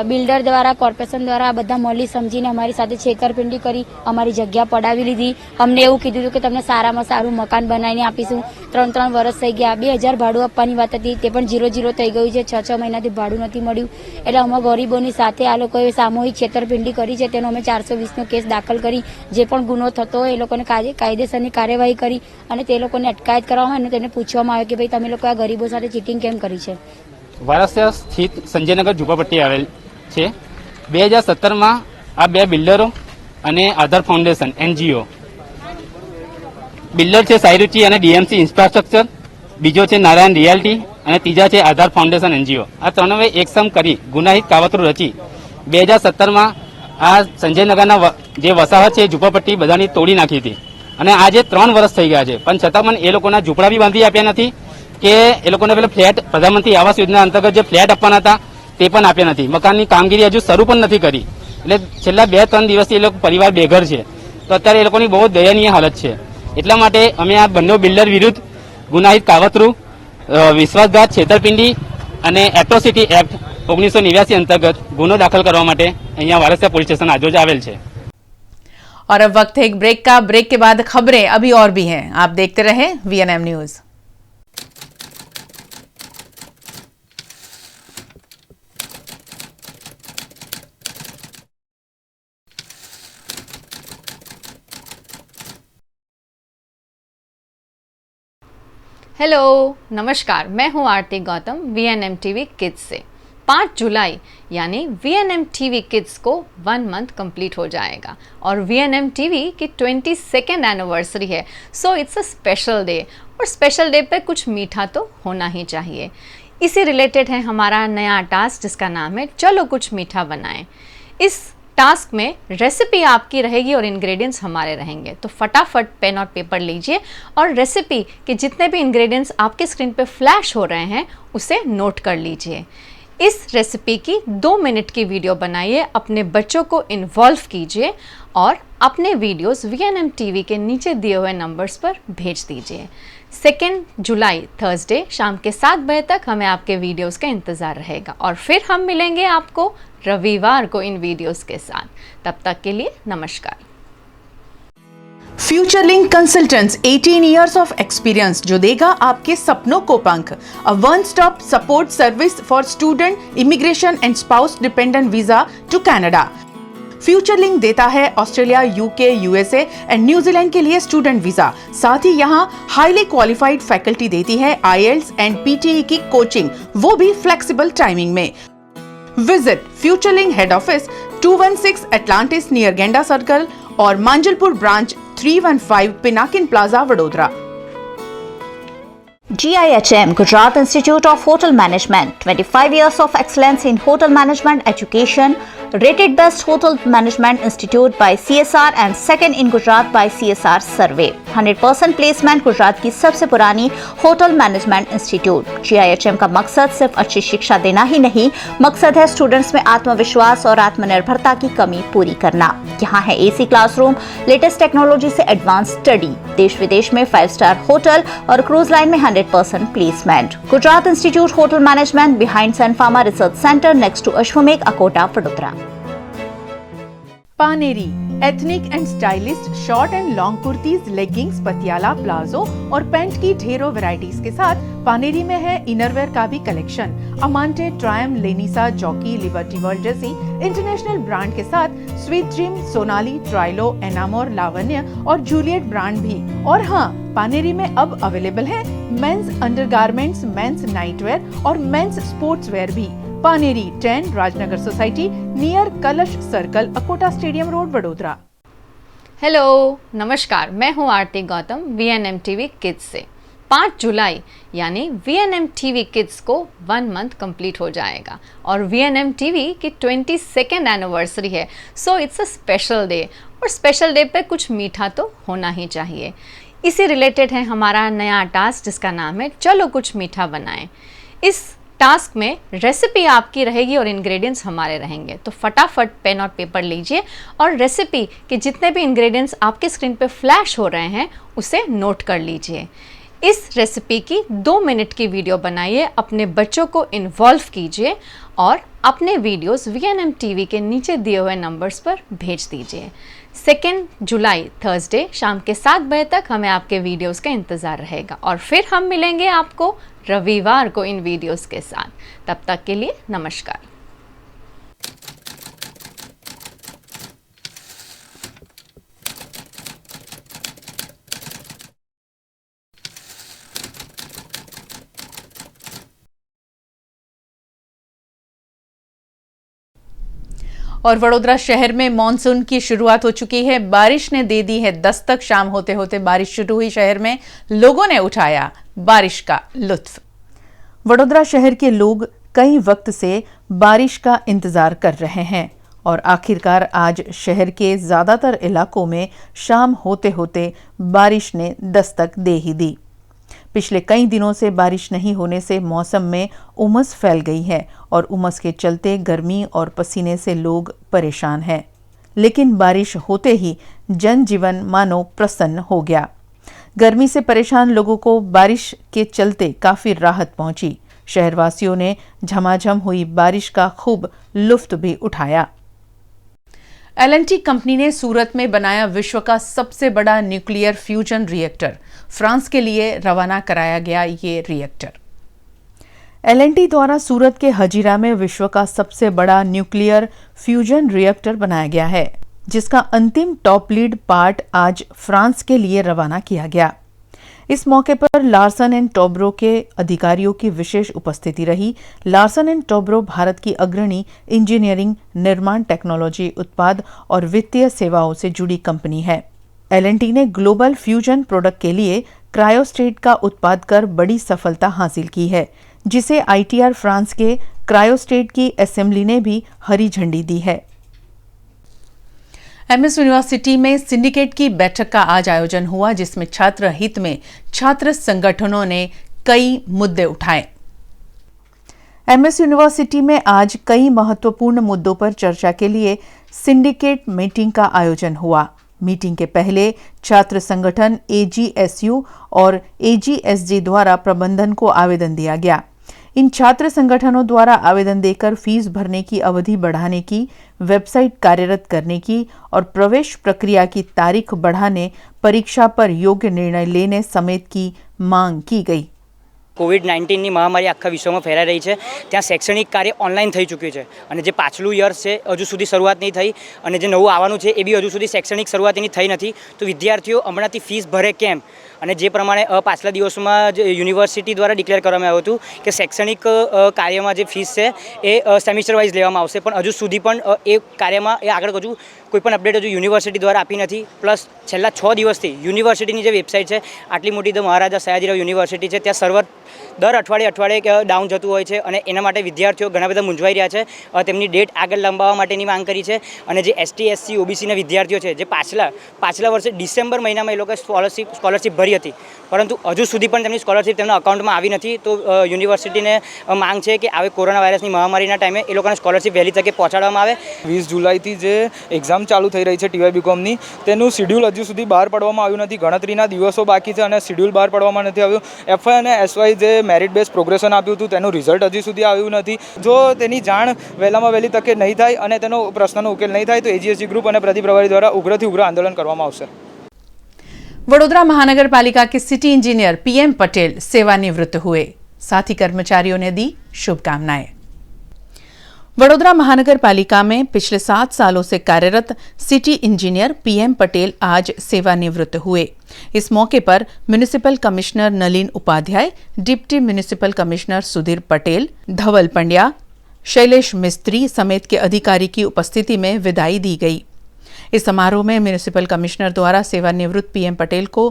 બિલ્ડર દ્વારા કોર્પોરેશન દ્વારા બધા મળી સમજીને અમારી સાથે છેતરપિંડી કરી અમારી જગ્યા પડાવી લીધી। અમને એવું કીધું હતું કે તમને સારામાં સારું મકાન બનાવીને આપીશું। 3 વર્ષ થઈ ગયા, 2000 ભાડું આપવાની વાત હતી, તે પણ 0 થઈ ગયું છે। 6 મહિનાથી ભાડું નથી મળ્યું, એટલે અમે ગરીબોની સાથે આ લોકોએ સામૂહિક છેતરપિંડી કરી છે, તેનો અમે 420નો કેસ દાખલ કરી જે પણ ગુનો થતો હોય એ લોકોને કાયદેસરની કાર્યવાહી કરી અને તે લોકોને અટકાયત કરવામાં અને તેને પૂછવામાં આવ્યું કે ભાઈ તમે લોકો આ ગરીબો સાથે ચીટિંગ કેમ કરી છે। વારસિયા સ્થિત સંજયનગર ઝુંપડપટ્ટી આવેલ છે। 2017માં આ બે બિલ્ડરો અને આધાર ફાઉન્ડેશન NGO, બિલ્ડર છે સાયરુચી અને DMC ઇન્ફ્રાસ્ટ્રક્ચર, બીજો છે નારાયણ રિયાલ્ટી અને ત્રીજા છે આધાર ફાઉન્ડેશન NGO, આ ત્રણેય એકસમ કરી ગુનાહિત કાવતરું રચી 2017માં આ સંજયનગરના જે વસાહત છે ઝૂંપડપટ્ટી બધાની તોડી નાખી હતી અને આજે 3 વર્ષ થઈ ગયા છે પણ છતાં પણ એ લોકોના ઝૂંપડા બી બાંધી આપ્યા નથી કે એ લોકોને પેલા ફ્લેટ પ્રધાનમંત્રી આવાસ યોજના અંતર્ગત જે ફ્લેટ આપવાના હતા તે પણ આપ્યા નથી. મકાનની કામગીરી હજુ શરૂ પણ નથી કરી. એટલે છેલ્લા 2-3 દિવસથી એ લોકો પરિવાર બેઘર છે. તો અત્યારે એ લોકોની બહુ દયનીય હાલત છે. એટલા માટે અમે આ બંને બિલ્ડર વિરુદ્ધ ગુનાહિત કાવતરું, વિશ્વાસઘાત, છેતરપિંડી અને એટ્રોસિટી એક્ટ 1989 अंतर्गत गुनो दाखिल करवा माटे अहिया वारसिया पुलिस स्टेशन आजोज आवेल छे। और अब वक्त है एक ब्रेक का। ब्रेक के बाद खबरें अभी और भी हैं, आप देखते रहें VNM न्यूज। हेलो नमस्कार, मैं हूं आरती गौतम VNM TV किड्स से। 5 जुलाई यानी VNM TV किड्स को 1 मंथ कंप्लीट हो जाएगा और VNM TV की 22nd एनिवर्सरी है। So it's a special day और स्पेशल डे पे कुछ मीठा तो होना ही चाहिए। इसी रिलेटेड है हमारा नया टास्क जिसका नाम है चलो कुछ मीठा बनाएं। इस टास्क में रेसिपी आपकी रहेगी और इंग्रेडिएंट्स हमारे रहेंगे। तो फटाफट पेन और पेपर लीजिए और रेसिपी के जितने भी इंग्रेडिएंट्स आपके स्क्रीन पे फ्लैश हो रहे हैं उसे नोट कर लीजिए। इस रेसिपी की 2 मिनट की वीडियो बनाइए, अपने बच्चों को इन्वॉल्व कीजिए और अपने वीडियोस VNM TV के नीचे दिए हुए नंबर्स पर भेज दीजिए। 2 जुलाई थर्सडे शाम के 7 बजे तक हमें आपके वीडियोस का इंतज़ार रहेगा और फिर हम मिलेंगे आपको रविवार को इन वीडियोस के साथ। तब तक के लिए नमस्कार। फ्यूचरलिंक कंसल्टेंट्स 18 इयर्स ऑफ एक्सपीरियंस जो देगा आपके सपनों को पंख। A one stop support service for student, immigration and spouse dependent visa to Canada. फ्यूचरलिंक देता है Australia, UK, USA and New Zealand के लिए स्टूडेंट वीजा। साथ ही यहाँ हाईली क्वालिफाइड फैकल्टी देती है IELTS एंड PTE की कोचिंग, वो भी फ्लेक्सिबल टाइमिंग में। Visit Futurelink head office 216 Atlantis near Genda circle और Manjalpur branch 315 Pinakin plaza Vadodara. GIHM Gujarat Institute of Hotel Management, 25 years of excellence in hotel management education, rated best hotel management institute by CSR and second in Gujarat by CSR survey। 100% placement Gujarat की सबसे पुरानी hotel management institute. GIHM का मकसद सिर्फ अच्छी शिक्षा देना ही नहीं, मकसद है स्टूडेंट्स में आत्मविश्वास और आत्मनिर्भरता की कमी पूरी करना। यहाँ है AC क्लासरूम, लेटेस्ट टेक्नोलॉजी से एडवांस स्टडी, देश विदेश में 5 स्टार होटल और क्रूज लाइन में 100% placement. Gujarat institute hotel management behind sun pharma research centre next to Ashwamegh Akota Vadodara. Paneri ethnic and stylist short and long kurtis, leggings, Patiala, palazzo और पैंट की ढेरों वैरायटीज के साथ पानेरी में है इनरवेयर का भी कलेक्शन। अमांटे, ट्रायम, लेनिसा, जॉकी, लिबर्टी वर्ल्ड जैसी इंटरनेशनल ब्रांड के साथ स्वीट ड्रीम, सोनाली, ट्राइलो, एनामोर, लावण्य और जूलियट ब्रांड भी। और हाँ, पानेरी में अब अवेलेबल है मेंस अंडरगारमेंट्स, मेंस नाइटवेयर और मेंस स्पोर्ट्सवेयर भी। पानेरी 10 राजनगर सोसाइटी नियर कलश circle, Akota stadium road, Vadodara. Hello नमस्कार, मैं हूं आरती गौतम VNM TV किड्स से। 5 जुलाई यानी VNM TV किड्स को 1 मंथ कंप्लीट हो जाएगा और VNM TV की 22nd एनिवर्सरी है। So it's a special day और स्पेशल डे पे कुछ मीठा तो होना ही चाहिए। इसी रिलेटेड है हमारा नया टास्क जिसका नाम है चलो कुछ मीठा बनाएं। इस टास्क में रेसिपी आपकी रहेगी और इंग्रेडिएंट्स हमारे रहेंगे। तो फटाफट पेन और पेपर लीजिए और रेसिपी के जितने भी इंग्रेडिएंट्स आपके स्क्रीन पे फ्लैश हो रहे हैं उसे नोट कर लीजिए। इस रेसिपी की 2 मिनट की वीडियो बनाइए, अपने बच्चों को इन्वॉल्व कीजिए और अपने वीडियोस VNM TV के नीचे दिए हुए नंबर्स पर भेज दीजिए। 2 जुलाई थर्सडे शाम के 7 बजे तक हमें आपके वीडियोस का इंतज़ार रहेगा और फिर हम मिलेंगे आपको रविवार को इन वीडियोस के साथ। तब तक के लिए नमस्कार। और वडोदरा शहर में मॉनसून की शुरुआत हो चुकी है। बारिश ने दे दी है दस्तक। शाम होते होते बारिश शुरू हुई शहर में, लोगों ने उठाया बारिश का लुत्फ। वडोदरा शहर के लोग कई वक्त से बारिश का इंतजार कर रहे हैं और आखिरकार आज शहर के ज़्यादातर इलाकों में शाम होते होते बारिश ने दस्तक दे ही दी। पिछले कई दिनों से बारिश नहीं होने से मौसम में उमस फैल गई है और उमस के चलते गर्मी और पसीने से लोग परेशान हैं। लेकिन बारिश होते ही जनजीवन मानो प्रसन्न हो गया। गर्मी से परेशान लोगों को बारिश के चलते काफी राहत पहुंची। शहरवासियों ने झमाझम हुई बारिश का खूब लुत्फ भी उठाया। L&T कंपनी ने सूरत में बनाया विश्व का सबसे बड़ा न्यूक्लियर फ्यूजन रिएक्टर। फ्रांस के लिए रवाना कराया गया ये रिएक्टर। L&T द्वारा सूरत के हजीरा में विश्व का सबसे बड़ा न्यूक्लियर फ्यूजन रिएक्टर बनाया गया है, जिसका अंतिम टॉप लीड पार्ट आज फ्रांस के लिए रवाना किया गया। इस मौके पर लार्सन एंड टोब्रो के अधिकारियों की विशेष उपस्थिति रही। लार्सन एंड टोब्रो भारत की अग्रणी इंजीनियरिंग, निर्माण टेक्नोलॉजी, उत्पाद और वित्तीय सेवाओं से जुड़ी कंपनी है। L&T ने ग्लोबल फ्यूजन प्रोडक्ट के लिए क्रायोस्टेट का उत्पाद कर बड़ी सफलता हासिल की है, जिसे ITR फ्रांस के क्रायोस्टेट की असेंबली ने भी हरी झंडी दी है। MS यूनिवर्सिटी में सिंडिकेट की बैठक का आज आयोजन हुआ, जिसमें छात्र हित में छात्र संगठनों ने कई मुद्दे उठाए। MS यूनिवर्सिटी में आज कई महत्वपूर्ण मुद्दों पर चर्चा के लिए सिंडिकेट मीटिंग का आयोजन हुआ। मीटिंग के पहले छात्र संगठन AGSU और AGSG द्वारा प्रबंधन को आवेदन दिया गया। इन छात्र संगठनों द्वारा आवेदन देकर फीस भरने की अवधि बढ़ाने की, वेबसाइट कार्यरत करने की और प्रवेश प्रक्रिया की तारीख बढ़ाने, परीक्षा पर योग्य निर्णय लेने समेत की मांग की गई। कोविड-19 महामारी आखा विश्व में फैलाई रही है, त्या शैक्षणिक कार्य ऑनलाइन थई चूक्यु है और जो पाछलू ईयर्स है हजू सुधी शुरुआत नहीं थी और जो नवुं आववानुं छे ए बी हजू सुधी शैक्षणिक शुरुआत एनी थई नथी। तो विद्यार्थीओ हमणांथी फीस भरे केम અને જે પ્રમાણે પાછલા દિવસોમાં જે યુનિવર્સિટી દ્વારા ડિક્લેર કરવામાં આવ્યું હતું કે શૈક્ષણિક કાર્યમાં જે ફીસ છે એ સેમિસ્ટર વાઇઝ લેવામાં આવશે, પણ હજુ સુધી પણ એ કાર્યમાં એ આગળ હજુ કોઈ પણ અપડેટ હજુ યુનિવર્સિટી દ્વારા આપી નથી। પ્લસ છેલ્લા 6 દિવસથી યુનિવર્સિટીની જે વેબસાઇટ છે, આટલી મોટી ધ મહારાજા સયાજીરાવ યુનિવર્સિટી છે, ત્યાં સર્વર દર અઠવાડિયે ડાઉન જતું હોય છે અને એના માટે વિદ્યાર્થીઓ ઘણા બધા મૂંઝવાઈ રહ્યા છે। તેમની ડેટ આગળ લંબાવવા માટેની માંગ કરી છે અને જે ST SC OBCના વિદ્યાર્થીઓ છે, જે પાછલા વર્ષે ડિસેમ્બર મહિનામાં એ લોકોએ સ્કોલરશિપ ભરી હતી, પરંતુ હજુ સુધી પણ તેમની સ્કોલરશિપ તેમના અકાઉન્ટમાં આવી નથી। તો યુનિવર્સિટીને માંગ છે કે આવે કોરોના વાયરસની મહામારીના ટાઈમે એ લોકોને સ્કોલરશિપ વહેલી તકે પહોંચાડવામાં આવે। 20 જુલાઈથી જે એક્ઝામ ચાલુ થઈ રહી છે TY BComની, તેનું શિડ્યુલ હજુ સુધી બહાર પાડવામાં આવ્યું નથી। ગણતરીના દિવસો બાકી છે અને શિડ્યુલ બહાર પાડવામાં નથી આવ્યું। FY અને SY જે મેરિટ બેઝ પ્રોગ્રેશન આપ્યું હતું તેનું રિઝલ્ટ હજી સુધી આવ્યું નથી। જો તેની જાણ વહેલામાં વહેલી તકે નહીં થાય અને તેનો પ્રશ્નનો ઉકેલ નહીં થાય તો AGSG ગ્રુપ અને પ્રદીપ રવારી દ્વારા ઉગ્રથી ઉગ્ર આંદોलन કરવામાં આવશે। वडोदरा महानगर पालिका के सिटी इंजीनियर PM पटेल सेवानिवृत्त हुए। साथी कर्मचारियों ने दी शुभकामनाएं। वडोदरा महानगर पालिका में पिछले 7 सालों से कार्यरत सिटी इंजीनियर PM पटेल आज सेवानिवृत्त हुए। इस मौके पर municipal commissioner Nalin Upadhyay, deputy municipal commissioner Sudhir Patel, Dhaval Pandya, Shailesh Mistry समेत के अधिकारी की उपस्थिति में विदाई दी गई। इस समारोह में म्युनिसिपल कमिश्नर द्वारा सेवानिवृत्त PM पटेल को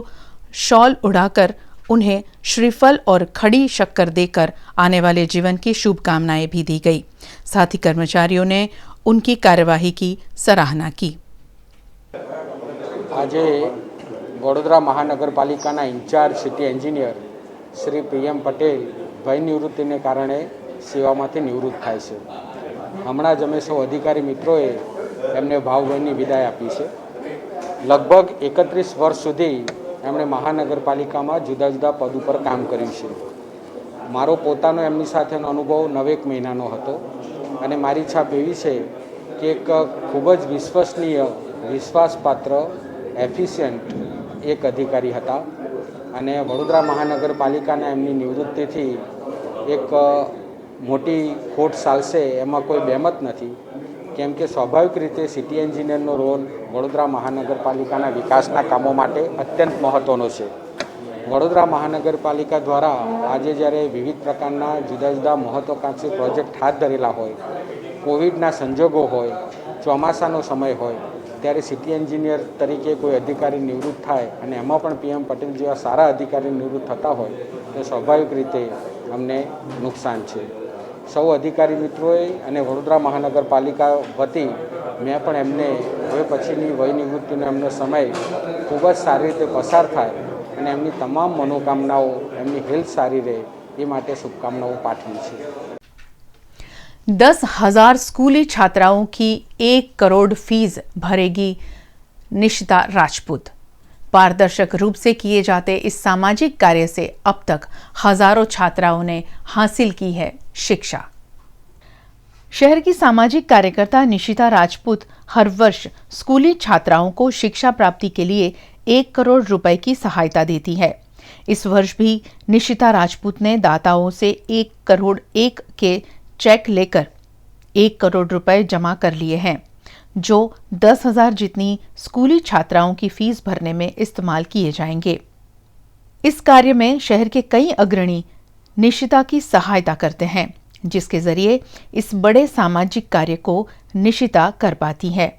शॉल उड़ाकर उन्हें श्रीफल और खड़ी शक्कर देकर आने वाले जीवन की शुभकामनाएं भी दी गई। साथ ही कर्मचारियों ने उनकी कार्यवाही की सराहना की। आज वडोदरा महानगरपालिका in-charge city engineer Shri PM Patel भय निवृत्ति ने कारण सेवामांथी निवृत्त थाय छे। हमणां ज अमे सौ अधिकारी मित्रोए एमने भावभयनी विदाय आपी छे। लगभग 31 वर्ष सुधी एमणे महानगरपालिकामां जुदा जुदा पद पर काम कर्युं छे। मारो पोतानो एमनी साथेनो अनुभव 9 महीनानो हतो अने मारी छाप एवी छे कि एक खूब ज विश्वसनीय, विश्वासपात्र, एफिशियंट एक अधिकारी हता अने वडोदरा महानगरपालिकाना एमनी निवृत्तिथी एक मोटी खोट चालशे एमां कोई बेमत नथी, केम के स्वाभाविक रीते सिटी एंजीनियरनो रोल वडोदरा महानगरपालिकाना विकासना कामों माटे अत्यंत महत्वनो छे। वडोदरा महानगरपालिका द्वारा आज ज्यारे विविध प्रकारना जुदा जुदा महत्वाकांक्षी प्रोजेक्ट हाथ धरेला होय, कोविडना संजोगो होय, ચોમાસાનો समय होय, त्यारे सिटी एंजीनियर तरीके कोई अधिकारी निवृत्त थाय अने एमां पण PM पटेल जेवा सारा अधिकारी निवृत्त थता होय तो स्वाभाविक रीते अमने नुकसान छे। सौ अधिकारी मित्रोए अने वडोदरा महानगरपालिका वती મેં પણ એમને હવે પછીની વય નિવૃત્તિનો એમનો સમય ખૂબ જ સારી રીતે પસાર થાય અને એમની તમામ મનોકામનાઓ એમની હેલ્થ સારી રહે એ માટે શુભકામનાઓ પાઠવી છે। 10,000 स्कूली छात्राओं की 1 करोड़ फीस भरेगी निशिता राजपूत। पारदर्शक रूप से किए जाते इस सामाजिक कार्य से अब तक हजारों छात्राओं ने हासिल की है शिक्षा। शहर की सामाजिक कार्यकर्ता निशिता राजपूत हर वर्ष स्कूली छात्राओं को शिक्षा प्राप्ति के लिए 1 करोड़ रुपए की सहायता देती है। इस वर्ष भी निशिता राजपूत ने दाताओं से 1 करोड़ 1 के चेक लेकर 1 करोड़ रुपए जमा कर लिए हैं, जो 10,000 जितनी स्कूली छात्राओं की फीस भरने में इस्तेमाल किए जाएंगे। इस कार्य में शहर के कई अग्रणी निशिता की सहायता करते हैं, जिसके जरिए इस बड़े सामाजिक कार्य को निशिता कर पाती है।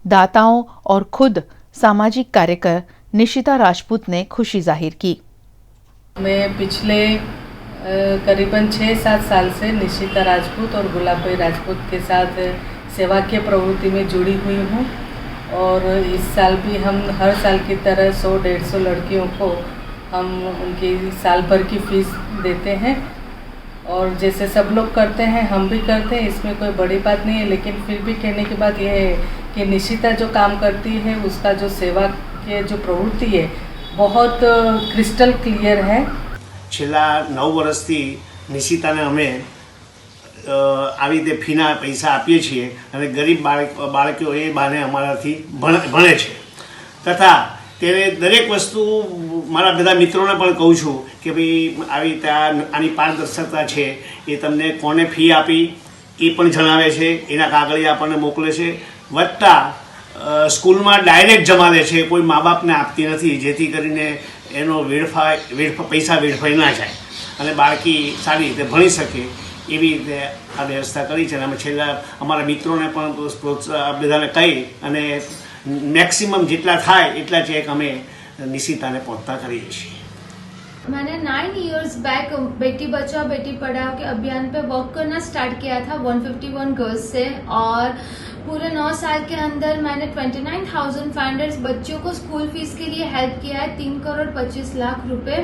दाताओं और खुद सामाजिक कार्य कर निशिता राजपूत ने खुशी जाहिर की। मैं पिछले करीबन 6-7 साल से निशिता राजपूत और गुलाब भाई राजपूत के साथ सेवा के प्रवृत्ति में जुड़ी हुई हूँ और इस साल भी हम हर साल की तरह 100-150 लड़कियों को हम उनकी साल भर की फीस देते हैं और जैसे सब लोग करते हैं हम भी करते हैं, इसमें कोई बड़ी बात नहीं है। लेकिन फिर भी कहने की बात यह है कि निशिता जो काम करती है उसका जो सेवा के जो प्रवृत्ति है बहुत क्रिस्टल क्लियर है। छेल्ला 9 वर्षथी निशिताने अमे આવી રીતે ફીના પૈસા આપીએ છીએ અને ગરીબ બાળકો એ બાને અમારાથી ભણે છે તથા તેને દરેક વસ્તુ મારા બધા મિત્રોને પણ કહું છું કે ભાઈ આવી રીતે આની પારદર્શકતા છે એ તમને કોને ફી આપી એ પણ જણાવે છે, એના કાગળિયા આપણને મોકલે છે, વત્તા સ્કૂલમાં डायरेक्ट જમા દે છે, કોઈ મા બાપને આપતી નથી, જેથી કરીને એનો પૈસા વેડફાઈ ના જાય અને બાળકી સારી રીતે ભણી શકે એવી રીતે આ વ્યવસ્થા કરી છે। અને અમે છેલ્લા અમારા મિત્રોને પણ બધાને કહી અને મેક્સિમમ જેટલા થાય એટલા ચેક અમે નિશિતાને પહોંચતા કરીએ છીએ। मैंने 9 इयर्स बैक बेटी बचाओ बेटी पढ़ाओ के अभियान पे वर्क करना स्टार्ट किया था 151 गर्ल्स से और पूरे 9 साल के अंदर मैंने 29,500 बच्चों को स्कूल फीस के लिए हेल्प किया है 3 करोड़ 25 लाख रुपए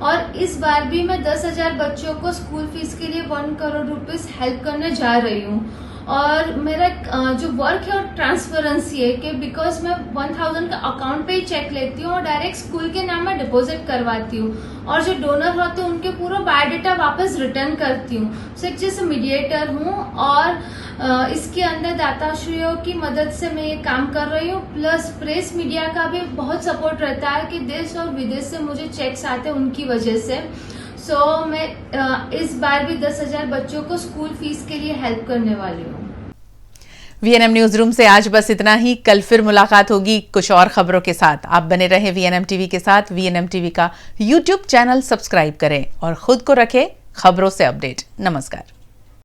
और इस बार भी मैं 10,000 बच्चों को स्कूल फीस के लिए 1 करोड़ रुपीस हेल्प करने जा रही हूँ। और मेरा जो वर्क है और ट्रांसपेरेंसी है कि बिकॉज मैं 1,000 का अकाउंट पे ही चेक लेती हूँ और डायरेक्ट स्कूल के नाम में डिपॉजिट करवाती हूँ और जो डोनर होते हैं उनके पूरा बायोडाटा वापस रिटर्न करती हूँ। तो एक जैसे मीडिएटर हूँ और इसके अंदर दाताश्रियों की मदद से मैं ये काम कर रही हूँ। प्लस प्रेस मीडिया का भी बहुत सपोर्ट रहता है कि देश और विदेश से मुझे चेक्स आते हैं उनकी वजह से। सो मैं इस बार भी 10,000 बच्चों को स्कूल फीस के लिए हेल्प करने वाली हूँ। वीएनएम न्यूज रूम से आज बस इतना ही। कल फिर मुलाकात होगी कुछ और खबरों के साथ। आप बने रहें वीएनएम टीवी के साथ। वीएनएम टीवी का यूट्यूब चैनल सब्सक्राइब करें और खुद को रखें खबरों से अपडेट। नमस्कार।